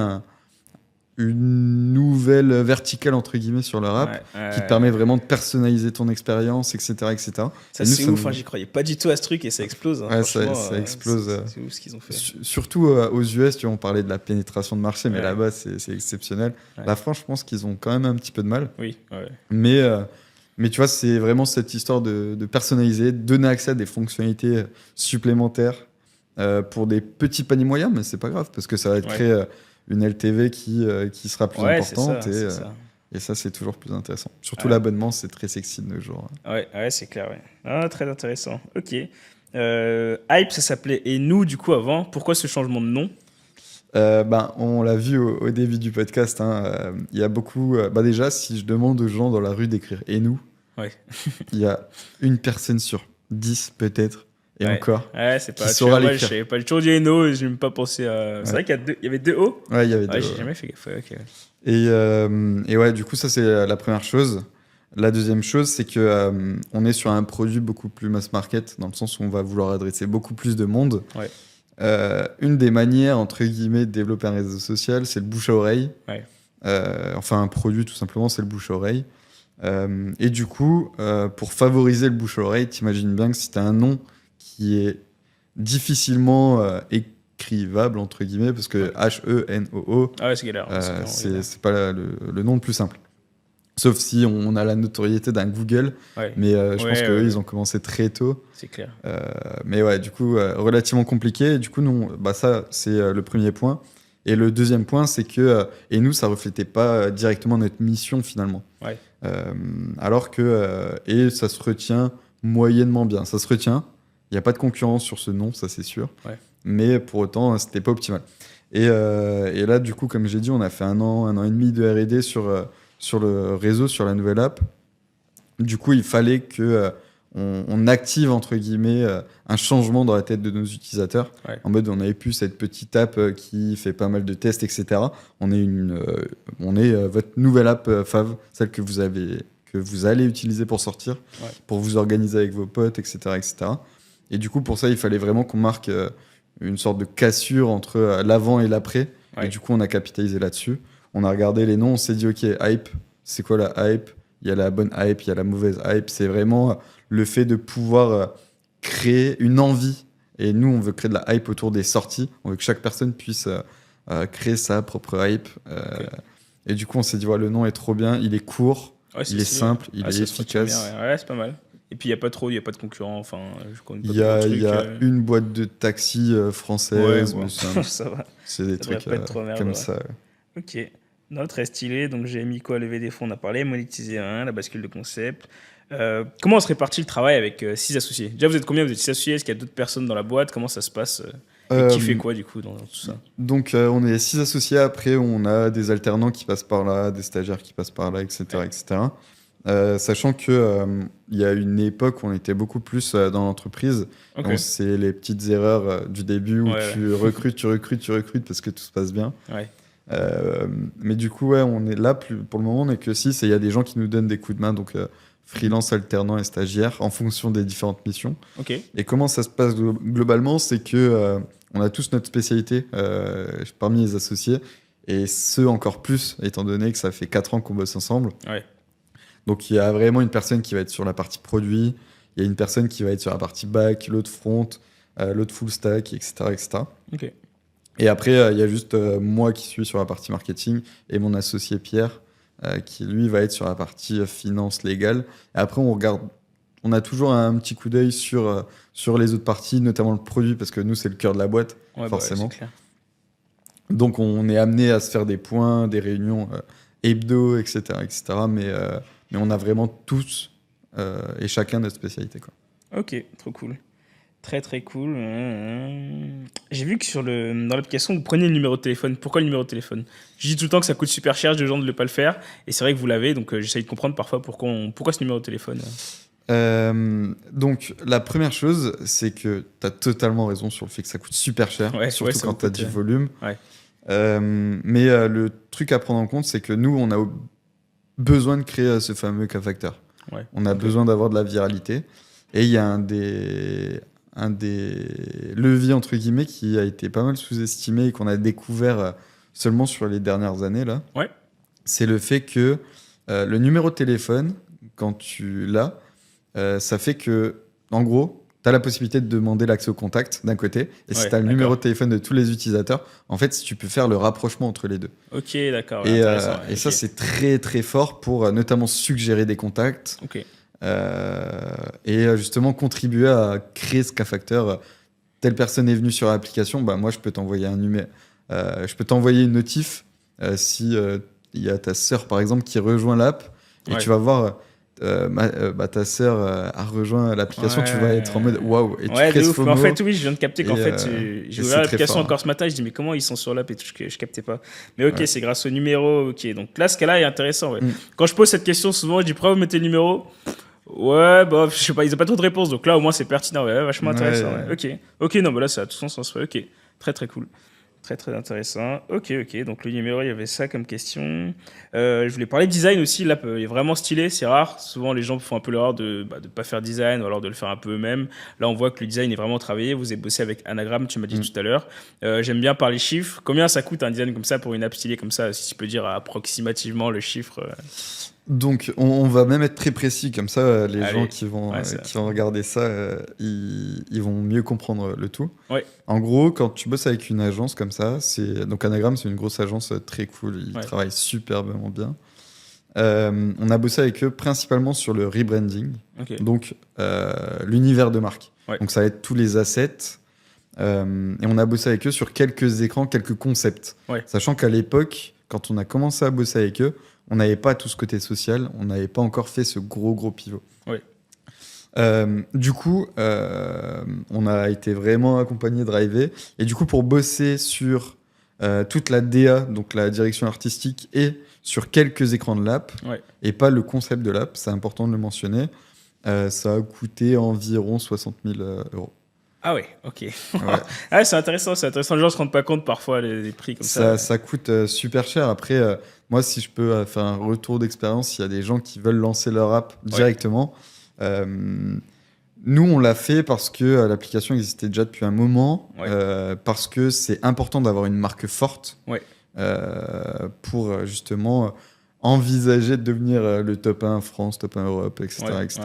S2: une nouvelle verticale, entre guillemets, sur leur app qui te permet vraiment de personnaliser ton expérience, etc. etc.
S1: Ça,
S2: Et nous,
S1: c'est ouf, hein, j'y croyais pas du tout à ce truc et ça explose. Hein,
S2: Ouais,
S1: franchement,
S2: ça explose.
S1: C'est ouf ce qu'ils ont fait.
S2: Surtout aux US, tu vois, on parlait de la pénétration de marché, mais
S1: Ouais.
S2: là-bas, c'est exceptionnel.
S1: Ouais.
S2: La France, je pense qu'ils ont quand même un petit peu de mal.
S1: Oui, ouais.
S2: Mais tu vois, c'est vraiment cette histoire de personnaliser, de donner accès à des fonctionnalités supplémentaires pour des petits paniers moyens, mais c'est pas grave, parce que ça va te créer une LTV qui sera plus importante.
S1: C'est ça.
S2: Et ça, c'est toujours plus intéressant. Surtout
S1: Ouais.
S2: l'abonnement, c'est très sexy de nos jours.
S1: Ouais, c'est clair, ouais. Ah, très intéressant. Ok. Hype, ça s'appelait Et nous, du coup, avant. Pourquoi ce changement de nom?
S2: On l'a vu au début du podcast. Il y a beaucoup. Déjà, si je demande aux gens dans la rue d'écrire et nous,
S1: Ouais.
S2: il y a une personne sur 10 peut-être, et encore.
S1: Ouais, c'est pas.
S2: Qui saura
S1: Moi, je
S2: l'écrire.
S1: savais pas. J'ai toujours dit no et je n'ai même pas pensé à. C'est vrai qu'il y avait 2 O.
S2: Ouais, il y avait
S1: Ouais,
S2: deux.
S1: j'ai jamais fait gaffe. Ouais, ok.
S2: Et ouais, du coup, ça, c'est la première chose. La deuxième chose, c'est que on est sur un produit beaucoup plus mass market, dans le sens où on va vouloir adresser beaucoup plus de monde.
S1: Ouais.
S2: Une des manières, entre guillemets, de développer un réseau social, c'est le bouche à oreille.
S1: Ouais.
S2: Enfin, un produit, tout simplement, c'est le bouche à oreille. Et du coup, pour favoriser le bouche à oreille, t'imagines bien que si tu as un nom qui est difficilement écrivable, entre guillemets, parce que H-E-N-O-O,
S1: Ah ouais, c'est galère.
S2: c'est pas le nom le plus simple. Sauf si on a la notoriété d'un Google,
S1: Ouais,
S2: mais je pense qu'eux,
S1: ouais.
S2: ils ont commencé très tôt.
S1: c'est clair.
S2: Mais ouais, du coup, relativement compliqué. Et du coup, nous, ça, c'est le premier point. Et le deuxième point, c'est que, et nous, ça reflétait pas directement notre mission finalement.
S1: Ouais.
S2: Alors que, et ça se retient moyennement bien. Ça se retient. Il n'y a pas de concurrence sur ce nom, ça c'est sûr.
S1: Ouais.
S2: Mais pour autant, c'était pas optimal. Et là, du coup, comme j'ai dit, on a fait un an et demi de R&D sur le réseau, sur la nouvelle app. Du coup, il fallait que on active entre guillemets un changement dans la tête de nos utilisateurs.
S1: Ouais.
S2: En mode, on n'avait plus cette petite app qui fait pas mal de tests, etc. On est votre nouvelle app Fav, celle que vous allez utiliser pour sortir,
S1: Ouais.
S2: pour vous organiser avec vos potes, etc., etc. Et du coup, pour ça, il fallait vraiment qu'on marque une sorte de cassure entre l'avant et l'après.
S1: Ouais.
S2: Et du coup, on a capitalisé là-dessus. On a regardé les noms, on s'est dit, ok, hype, c'est quoi la hype? Il y a la bonne hype, il y a la mauvaise hype. C'est vraiment le fait de pouvoir créer une envie. Et nous, on veut créer de la hype autour des sorties. On veut que chaque personne puisse créer sa propre hype.
S1: Ok.
S2: Et du coup, on s'est dit, ouais, le nom est trop bien, il est court,
S1: Ouais,
S2: il est simple, il est
S1: ça se retient
S2: efficace.
S1: bien, ouais, c'est pas mal. Et puis, il n'y a pas de concurrent. Enfin, je connais pas
S2: Il y
S1: trop
S2: a,
S1: de
S2: il y
S1: trucs.
S2: a une boîte de taxi française,
S1: Ouais,
S2: mais
S1: bon, ça va.
S2: c'est des
S1: Ça devrait
S2: trucs
S1: pas être trop merde,
S2: comme
S1: ouais.
S2: ça.
S1: Ok. Non, très stylé. Donc, j'ai mis quoi? Lever des fonds, on a parlé. Monétiser un, la bascule de concept. Comment on se répartit le travail avec 6 associés? Déjà, vous êtes combien? Vous êtes 6 associés? Est-ce qu'il y a d'autres personnes dans la boîte? Comment ça se passe? Et qui fait quoi, du coup, dans tout ça?
S2: Donc, on est 6 associés. Après, on a des alternants qui passent par là, des stagiaires qui passent par là, etc.
S1: Ouais.
S2: etc. Sachant que il y a une époque où on était beaucoup plus dans l'entreprise.
S1: Ok.
S2: Donc, c'est les petites erreurs du début où
S1: Ouais,
S2: tu recrutes parce que tout se passe bien.
S1: Ouais.
S2: Mais du coup, ouais, on est là, pour le moment, on n'est que 6 et il y a des gens qui nous donnent des coups de main, donc freelance, alternant et stagiaire, en fonction des différentes missions.
S1: Ok.
S2: Et comment ça se passe globalement, c'est que on a tous notre spécialité parmi les associés, et ceux encore plus, étant donné que ça fait 4 ans qu'on bosse ensemble.
S1: Ouais.
S2: Donc il y a vraiment une personne qui va être sur la partie produit, il y a une personne qui va être sur la partie back, l'autre front, l'autre full stack, etc. etc.
S1: Ok.
S2: Et après, il y a juste moi qui suis sur la partie marketing et mon associé Pierre qui, lui, va être sur la partie finance légale. Et après, on a toujours un petit coup d'œil sur les autres parties, notamment le produit, parce que nous, c'est le cœur de la boîte,
S1: Ouais,
S2: forcément.
S1: Bah ouais, c'est clair.
S2: Donc, on est amené à se faire des points, des réunions hebdo, etc., etc. Mais on a vraiment tous et chacun notre spécialité, quoi.
S1: Ok, trop cool. Très très cool. J'ai vu que dans l'application, vous prenez le numéro de téléphone. Pourquoi le numéro de téléphone? Je dis tout le temps que ça coûte super cher, j'ai des gens de ne pas le faire. Et c'est vrai que vous l'avez, donc j'essaye de comprendre parfois pourquoi ce numéro de téléphone.
S2: Donc, la première chose, c'est que tu as totalement raison sur le fait que ça coûte super cher,
S1: Ouais,
S2: surtout
S1: ça
S2: quand
S1: vous
S2: tu as
S1: coûte,
S2: du volume.
S1: ouais.
S2: Mais le truc à prendre en compte, c'est que nous, on a besoin de créer ce fameux K-factor.
S1: Ouais.
S2: On a
S1: Ok.
S2: besoin d'avoir de la viralité. Et il y a un des leviers, entre guillemets, qui a été pas mal sous-estimé et qu'on a découvert seulement sur les dernières années, là.
S1: Ouais.
S2: C'est le fait que le numéro de téléphone, quand tu l'as, ça fait que, en gros, tu as la possibilité de demander l'accès au contact d'un côté. Et si
S1: Ouais,
S2: tu as le numéro
S1: d'accord.
S2: de téléphone de tous les utilisateurs, en fait, tu peux faire le rapprochement entre les deux.
S1: Ok, d'accord. Ouais,
S2: Et,
S1: intéressant. Ouais,
S2: et ça,
S1: ok.
S2: c'est très, très fort pour notamment suggérer des contacts
S1: Ok.
S2: et justement contribuer à créer ce K-factor. Telle personne est venue sur l'application, bah, moi, je peux t'envoyer un numéro. Je peux t'envoyer une notif si il y a ta sœur, par exemple, qui rejoint l'app. Et
S1: Ouais.
S2: tu vas voir, ta sœur a rejoint l'application, tu vas être en mode waouh, et tu
S1: Ouais,
S2: crées
S1: de
S2: ce
S1: ouf. Mais en
S2: FOMO.
S1: fait, oui, je viens de capter qu'en
S2: et,
S1: fait,
S2: et
S1: j'ai
S2: c'est
S1: ouvert
S2: très
S1: l'application
S2: fort, hein.
S1: encore ce matin. Je dis, mais comment ils sont sur l'app et tout, je captais pas. Mais ok,
S2: Ouais.
S1: c'est grâce au numéro. Ok, donc là, ce cas-là est intéressant. Ouais.
S2: Mm.
S1: Quand je pose cette question, souvent, je dis, pourquoi vous mettez le numéro? Ouais, bah, je sais pas, ils ont pas trop de réponses. Donc là, au moins, c'est pertinent. Ouais, vachement intéressant.
S2: Ouais.
S1: Ouais. Ok. Ok, non, bah là, ça a tout son sens. Ouais. Ok. Très, très cool. Très, très intéressant. Ok, ok. Donc le numéro, il y avait ça comme question. Je voulais parler design aussi. L'app est vraiment stylé. C'est rare. Souvent, les gens font un peu l'erreur de pas faire design ou alors de le faire un peu eux-mêmes. Là, on voit que le design est vraiment travaillé. Vous avez bossé avec Anagram, tu m'as dit
S2: Mm.
S1: tout à l'heure. J'aime bien parler chiffres. Combien ça coûte un design comme ça pour une app stylée comme ça, si tu peux dire approximativement le chiffre
S2: Donc, on va même être très précis, comme ça, les
S1: Allez.
S2: gens qui vont
S1: Ouais,
S2: regarder ça, ils vont mieux comprendre le tout.
S1: Ouais.
S2: En gros, quand tu bosses avec une agence comme ça, donc Anagram, c'est une grosse agence très cool, ils
S1: Ouais.
S2: travaillent superbement bien. On a bossé avec eux principalement sur le rebranding,
S1: Ok.
S2: donc l'univers de marque.
S1: Ouais.
S2: Donc ça va être tous les assets. Et on a bossé avec eux sur quelques écrans, quelques concepts.
S1: Ouais.
S2: Sachant qu'à l'époque, quand on a commencé à bosser avec eux, on n'avait pas tout ce côté social, on n'avait pas encore fait ce gros pivot.
S1: Ouais.
S2: Du coup, on a été vraiment accompagné, drivé. Et du coup, pour bosser sur toute la DA, donc la direction artistique, et sur quelques écrans de l'app,
S1: Ouais.
S2: et pas le concept de l'app, c'est important de le mentionner, Ça a coûté environ 60 000 euros.
S1: Ah ouais, ok.
S2: Ouais.
S1: Ah, c'est intéressant, c'est intéressant. Les gens se rendent pas compte parfois les prix comme ça.
S2: Ça coûte super cher. Après, moi, si je peux faire un retour d'expérience, s'il y a des gens qui veulent lancer leur app directement, nous, on l'a fait parce que l'application existait déjà depuis un moment, parce que c'est important d'avoir une marque forte pour justement envisager de devenir le top 1 France, top 1 Europe, etc. etc.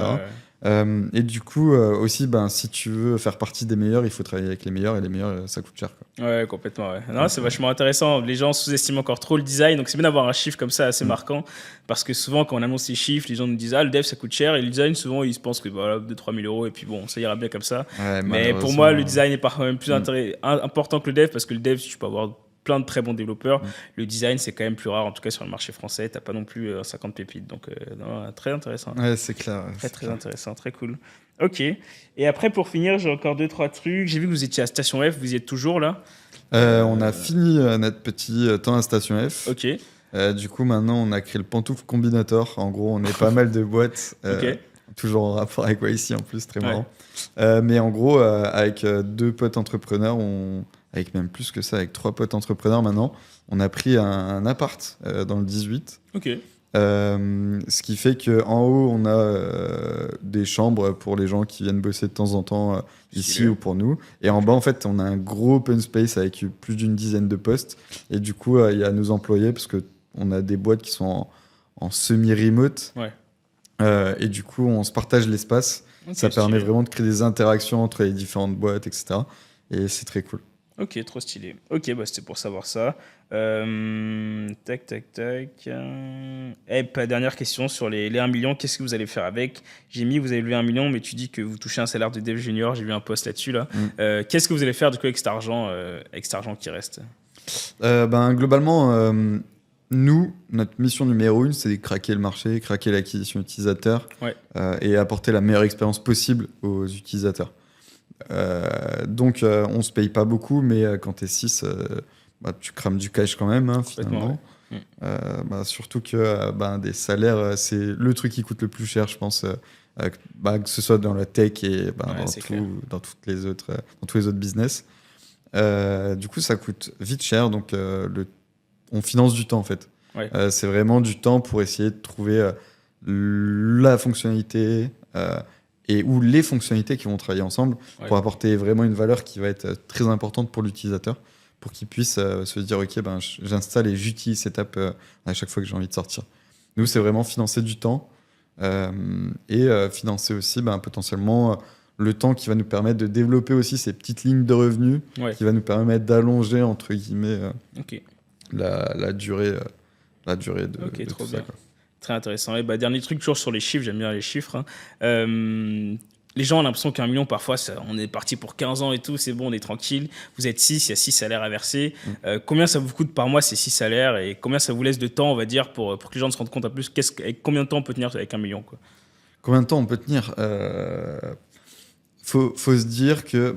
S2: Et du coup, aussi, si tu veux faire partie des meilleurs, il faut travailler avec les meilleurs, et les meilleurs, ça coûte cher, quoi.
S1: Ouais, complètement. Ouais. Non, c'est vachement intéressant. Les gens sous-estiment encore trop le design, donc c'est bien d'avoir un chiffre comme ça assez marquant, parce que souvent, quand on annonce ces chiffres, les gens nous disent ah, le dev ça coûte cher, et le design, souvent, ils se pensent que voilà, 2-3 000 euros, et puis bon, ça ira bien comme ça.
S2: Ouais,
S1: Mais pour moi, le design est parfois même plus important que le dev, parce que le dev, tu peux avoir plein de très bons développeurs. Le design, c'est quand même plus rare, en tout cas sur le marché français. T'as pas non plus 50 pépites. Donc, non, très intéressant.
S2: Ouais, c'est clair.
S1: Très intéressant, très cool. Ok. Et après, pour finir, j'ai encore 2-3 trucs. J'ai vu que vous étiez à Station F, vous y êtes toujours là.
S2: On a fini notre petit temps à Station F.
S1: Ok.
S2: Du coup, maintenant, on a créé le Pantoufle Combinator. En gros, on est pas mal de boîtes. Toujours en rapport avec YC en plus, très marrant. Mais en gros, avec 2 potes entrepreneurs, avec même plus que ça, avec 3 potes entrepreneurs maintenant, on a pris un appart dans le 18.
S1: Ok.
S2: Ce qui fait qu'en haut, on a des chambres pour les gens qui viennent bosser de temps en temps ici ou pour nous. Et en bas, en fait, on a un gros open space avec plus d'une dizaine de postes. Et du coup, il y a nos employés, parce qu'on a des boîtes qui sont en semi-remote. Et du coup, on se partage l'espace. Ça permet vraiment de créer des interactions entre les différentes boîtes, etc. Et c'est très cool.
S1: Ok, trop stylé. Ok, c'était pour savoir ça. Tac. Et dernière question sur les 1 million. Qu'est-ce que vous allez faire avec? J'ai mis, vous avez levé 1 million, mais tu dis que vous touchez un salaire de dev junior. J'ai vu un post là-dessus. Là. Qu'est-ce que vous allez faire du coup avec cet argent qui reste?
S2: Globalement, nous, notre mission numéro 1, c'est de craquer le marché, craquer l'acquisition utilisateur et apporter la meilleure expérience possible aux utilisateurs. Donc, on se paye pas beaucoup, mais quand tu es 6, tu crames du cash quand même, hein, finalement. Surtout que des salaires, c'est le truc qui coûte le plus cher, je pense, que ce soit dans la tech et dans tous les autres business. Du coup, ça coûte vite cher, donc on finance du temps, en fait. C'est vraiment du temps pour essayer de trouver la fonctionnalité ou les fonctionnalités qui vont travailler ensemble pour apporter vraiment une valeur qui va être très importante pour l'utilisateur, pour qu'il puisse se dire ok, j'installe et j'utilise cette app à chaque fois que j'ai envie de sortir. Nous, c'est vraiment financer du temps et financer aussi potentiellement le temps qui va nous permettre de développer aussi ces petites lignes de revenus qui va nous permettre d'allonger entre guillemets la durée de
S1: trop
S2: tout
S1: bien.
S2: ça, quoi.
S1: Très intéressant. Et dernier truc, toujours sur les chiffres, j'aime bien les chiffres. Les gens ont l'impression qu'un million, parfois, on est parti pour 15 ans et tout, c'est bon, on est tranquille. Vous êtes 6, il y a 6 salaires à verser. Combien ça vous coûte par mois ces 6 salaires et combien ça vous laisse de temps, on va dire, pour que les gens se rendent compte un peu avec combien de temps on peut tenir avec 1 million, quoi.
S2: Combien de temps on peut tenir faut se dire que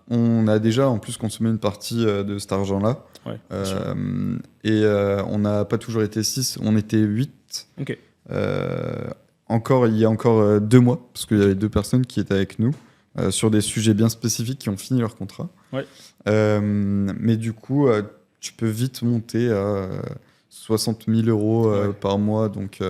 S2: on a déjà en plus consommé une partie de cet argent-là. On n'a pas toujours été 6, on était 8.
S1: Ok.
S2: Il y a encore 2 mois, parce qu'il y avait 2 personnes qui étaient avec nous sur des sujets bien spécifiques qui ont fini leur contrat. Mais du coup, tu peux vite monter à 60 000 euros par mois, donc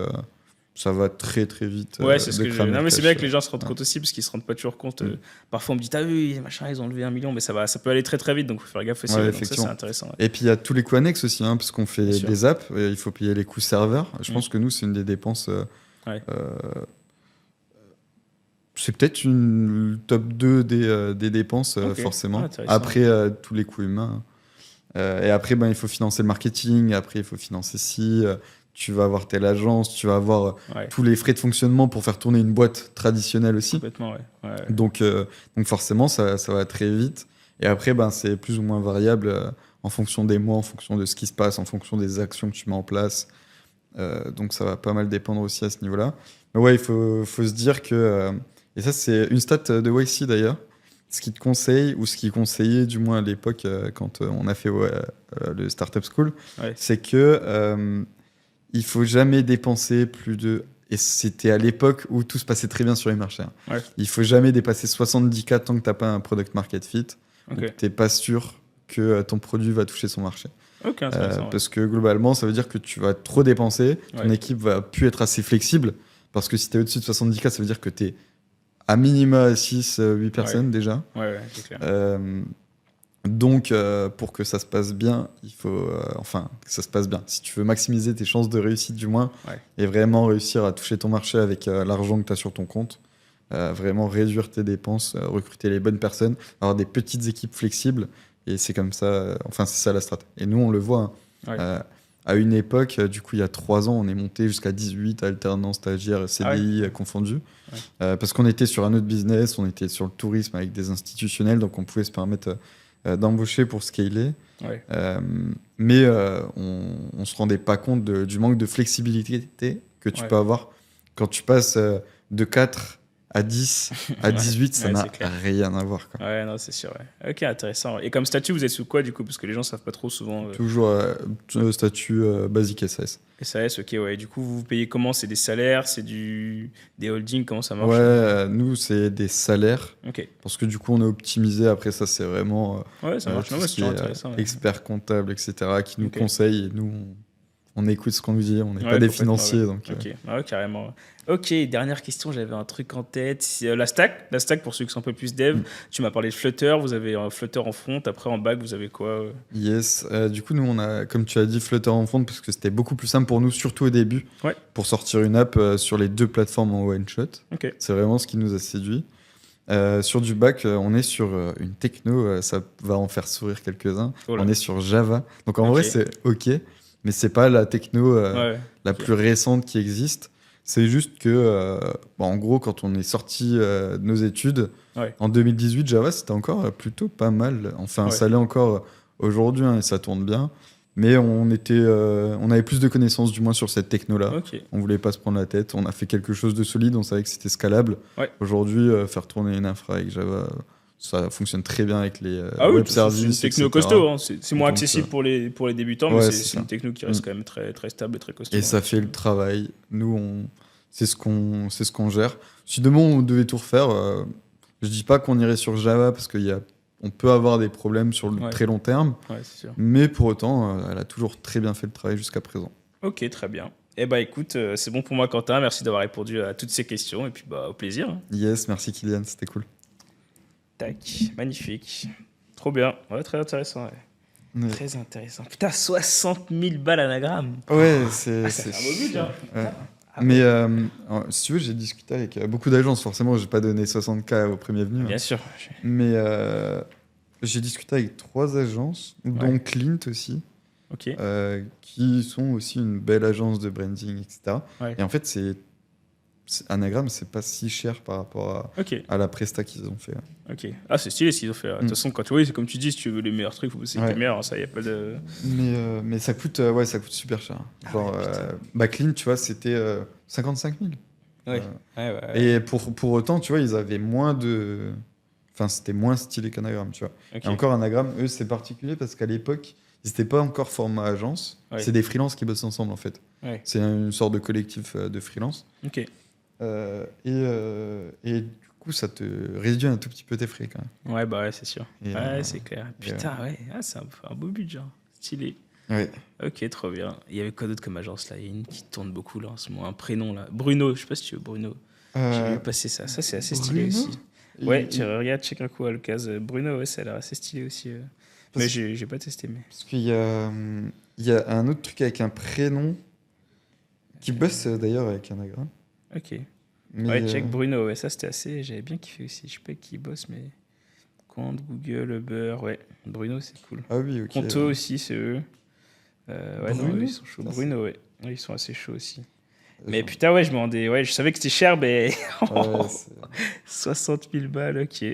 S2: ça va très très vite.
S1: C'est ce que non, mais c'est bien que les gens se rendent compte aussi, parce qu'ils se rendent pas toujours compte. Parfois, on me dit t'as vu, machin, ils ont levé 1 million, mais ça peut aller très très vite, donc il faut faire gaffe aussi. Donc ça, c'est intéressant.
S2: Et puis il y a tous les coûts annexes aussi, parce qu'on fait des apps, et il faut payer les coûts serveurs. Je pense que nous, c'est une des dépenses. C'est peut-être une top 2 des dépenses, forcément. Après, tous les coûts humains. Et après, il faut financer le marketing. Après, il faut financer tu vas avoir telle agence, tu vas avoir tous les frais de fonctionnement pour faire tourner une boîte traditionnelle aussi.
S1: Complètement,
S2: Donc forcément, ça va très vite. Et après, c'est plus ou moins variable en fonction des mois, en fonction de ce qui se passe, en fonction des actions que tu mets en place. Donc ça va pas mal dépendre aussi à ce niveau-là. Mais il faut se dire que... et ça, c'est une stat de YC d'ailleurs. Ce qui te conseille, ou ce qui conseillait du moins à l'époque quand on a fait le Startup School, c'est que il faut jamais dépenser plus de Et c'était à l'époque où tout se passait très bien sur les marchés. Hein.
S1: Ouais.
S2: Il faut jamais dépasser 70K tant que tu n'as pas un product market fit.
S1: Ok.
S2: Ou que tu n'es pas sûr que ton produit va toucher son marché.
S1: Ok, intéressant. Ouais.
S2: Parce que globalement, ça veut dire que tu vas trop dépenser, ton
S1: Ouais.
S2: équipe va plus être assez flexible. Parce que si tu es au-dessus de 70K, ça veut dire que tu es à minima 6, 8 personnes déjà.
S1: Ouais, c'est clair.
S2: Donc, pour que ça se passe bien, il faut. Enfin, que ça se passe bien. Si tu veux maximiser tes chances de réussite, du moins,
S1: Ouais.
S2: et vraiment réussir à toucher ton marché avec l'argent que tu as sur ton compte, vraiment réduire tes dépenses, recruter les bonnes personnes, avoir des petites équipes flexibles, et c'est comme ça. Enfin, c'est ça la strat. Et nous, on le voit. Hein.
S1: Ouais.
S2: À une époque, du coup, il y a 3 ans, on est monté jusqu'à 18 alternants, stagiaires, CDI confondus. Ouais. Parce qu'on était sur un autre business, on était sur le tourisme avec des institutionnels, donc on pouvait se permettre d'embaucher pour scaler.
S1: Ouais.
S2: Mais on se rendait pas compte du manque de flexibilité que tu peux avoir quand tu passes de 4 à 10 à 18, ça n'a rien à voir. Quoi.
S1: Ouais, non, c'est sûr. Ouais. Ok, intéressant. Et comme statut, vous êtes sous quoi du coup? Parce que les gens savent pas trop souvent.
S2: Toujours statut basique SAS.
S1: SAS, ok, ouais. Du coup, vous payez comment? C'est des salaires? C'est des holdings? Comment ça marche?
S2: Ouais, nous, c'est des salaires.
S1: Ok.
S2: Parce que du coup, on a optimisé. Après, ça, c'est vraiment
S1: ouais, ça marche.
S2: tout ce qui est
S1: intéressant.
S2: expert comptable, etc., qui nous conseille. Et nous, on écoute ce qu'on nous dit. On n'est pas des financiers.
S1: Ouais.
S2: Donc,
S1: ok, carrément. Ok, dernière question, j'avais un truc en tête. La stack, pour ceux qui sont un peu plus dev, tu m'as parlé de Flutter, vous avez un Flutter en front, après en back, vous avez quoi?
S2: Yes, du coup, nous, on a, comme tu as dit, Flutter en front, parce que c'était beaucoup plus simple pour nous, surtout au début, pour sortir une app sur les 2 plateformes en one shot.
S1: Okay.
S2: C'est vraiment ce qui nous a séduit. Sur du back, on est sur une techno, ça va en faire sourire quelques-uns. On est sur Java. Donc en vrai, c'est OK, mais c'est pas la techno la plus récente qui existe. C'est juste que, en gros, quand on est sorti de nos études, en 2018, Java, c'était encore plutôt pas mal. Enfin, ça l'est encore aujourd'hui et ça tourne bien. Mais on avait plus de connaissances, du moins, sur cette techno-là.
S1: Okay.
S2: On voulait pas se prendre la tête. On a fait quelque chose de solide. On savait que c'était scalable. Aujourd'hui, faire tourner une infra avec Java, ça fonctionne très bien avec les web services.
S1: C'est une techno costaud. Hein. C'est moins accessible pour les débutants, mais c'est une techno qui reste quand même très, très stable et très costaud.
S2: Et ça fait le travail. Nous, c'est ce qu'on gère. Si demain on devait tout refaire, je dis pas qu'on irait sur Java parce qu'on peut avoir des problèmes sur le très long terme.
S1: C'est sûr.
S2: Mais pour autant, elle a toujours très bien fait le travail jusqu'à présent.
S1: Ok, très bien. Eh bah écoute, c'est bon pour moi, Quentin. Merci d'avoir répondu à toutes ces questions et puis au plaisir. Hein.
S2: Yes, merci Kylian, c'était cool.
S1: Tac, magnifique. Trop bien. Ouais, très intéressant. Ouais. Très intéressant. Putain, 60 000 balles anagramme.
S2: Ouais, c'est
S1: un beau but, hein.
S2: Mais si tu veux, j'ai discuté avec beaucoup d'agences. Forcément, j'ai pas donné 60K au premier venu.
S1: Bien sûr.
S2: Mais j'ai discuté avec 3 agences, dont Clint aussi, qui sont aussi une belle agence de branding, etc. Et en fait, Anagram, c'est pas si cher par rapport à la presta qu'ils ont fait.
S1: Ok. Ah, c'est stylé ce qu'ils ont fait. De toute façon, quand tu vois, c'est comme tu dis, si tu veux les meilleurs trucs, c'est les meilleurs. Ça, y a pas de.
S2: Mais ça coûte super cher. Genre, Clean, tu vois, c'était 55 000. Et pour autant, tu vois, ils avaient moins de. Enfin, c'était moins stylé qu'Anagram, tu vois. Et encore, Anagram, eux, c'est particulier parce qu'à l'époque, ils n'étaient pas encore format agence. C'est des freelances qui bossent ensemble, en fait. C'est une sorte de collectif de freelance.
S1: Ok.
S2: Et du coup, ça te réduit un tout petit peu tes frais quand même.
S1: Ouais, bah ouais, c'est sûr. C'est clair. Putain, c'est un beau budget. Stylé.
S2: Ouais.
S1: Ok, trop bien. Il y avait quoi d'autre comme agence là? Il y a une qui tourne beaucoup là en ce moment. Un prénom là. Bruno, je sais pas si tu veux Bruno. J'ai vu passer ça. Ça, c'est assez stylé aussi. Ouais, tu regardes, check un coup à l'occasion. Bruno, ça a l'air assez stylé aussi. Mais j'ai pas testé. Mais...
S2: Parce qu'il y a un autre truc avec un prénom qui bosse d'ailleurs avec Anagram.
S1: Ok. Mais check Bruno, ça c'était assez. J'avais bien kiffé aussi. Je sais pas qui bosse, mais. Compte, Google, Uber, Bruno, c'est cool.
S2: Ah oui, ok.
S1: Conto aussi, c'est eux.
S2: Bruno,
S1: non, ils sont chauds. Bruno, ils sont assez chauds aussi. Mais putain, je me rendais. Je savais que c'était cher, mais. 60 000 balles, ok.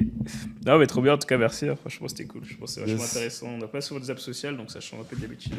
S1: Non, mais trop bien, en tout cas, merci. Franchement, c'était cool. Je pense que c'est vachement intéressant. On n'a pas souvent des apps sociales, donc ça change un peu d'habitude.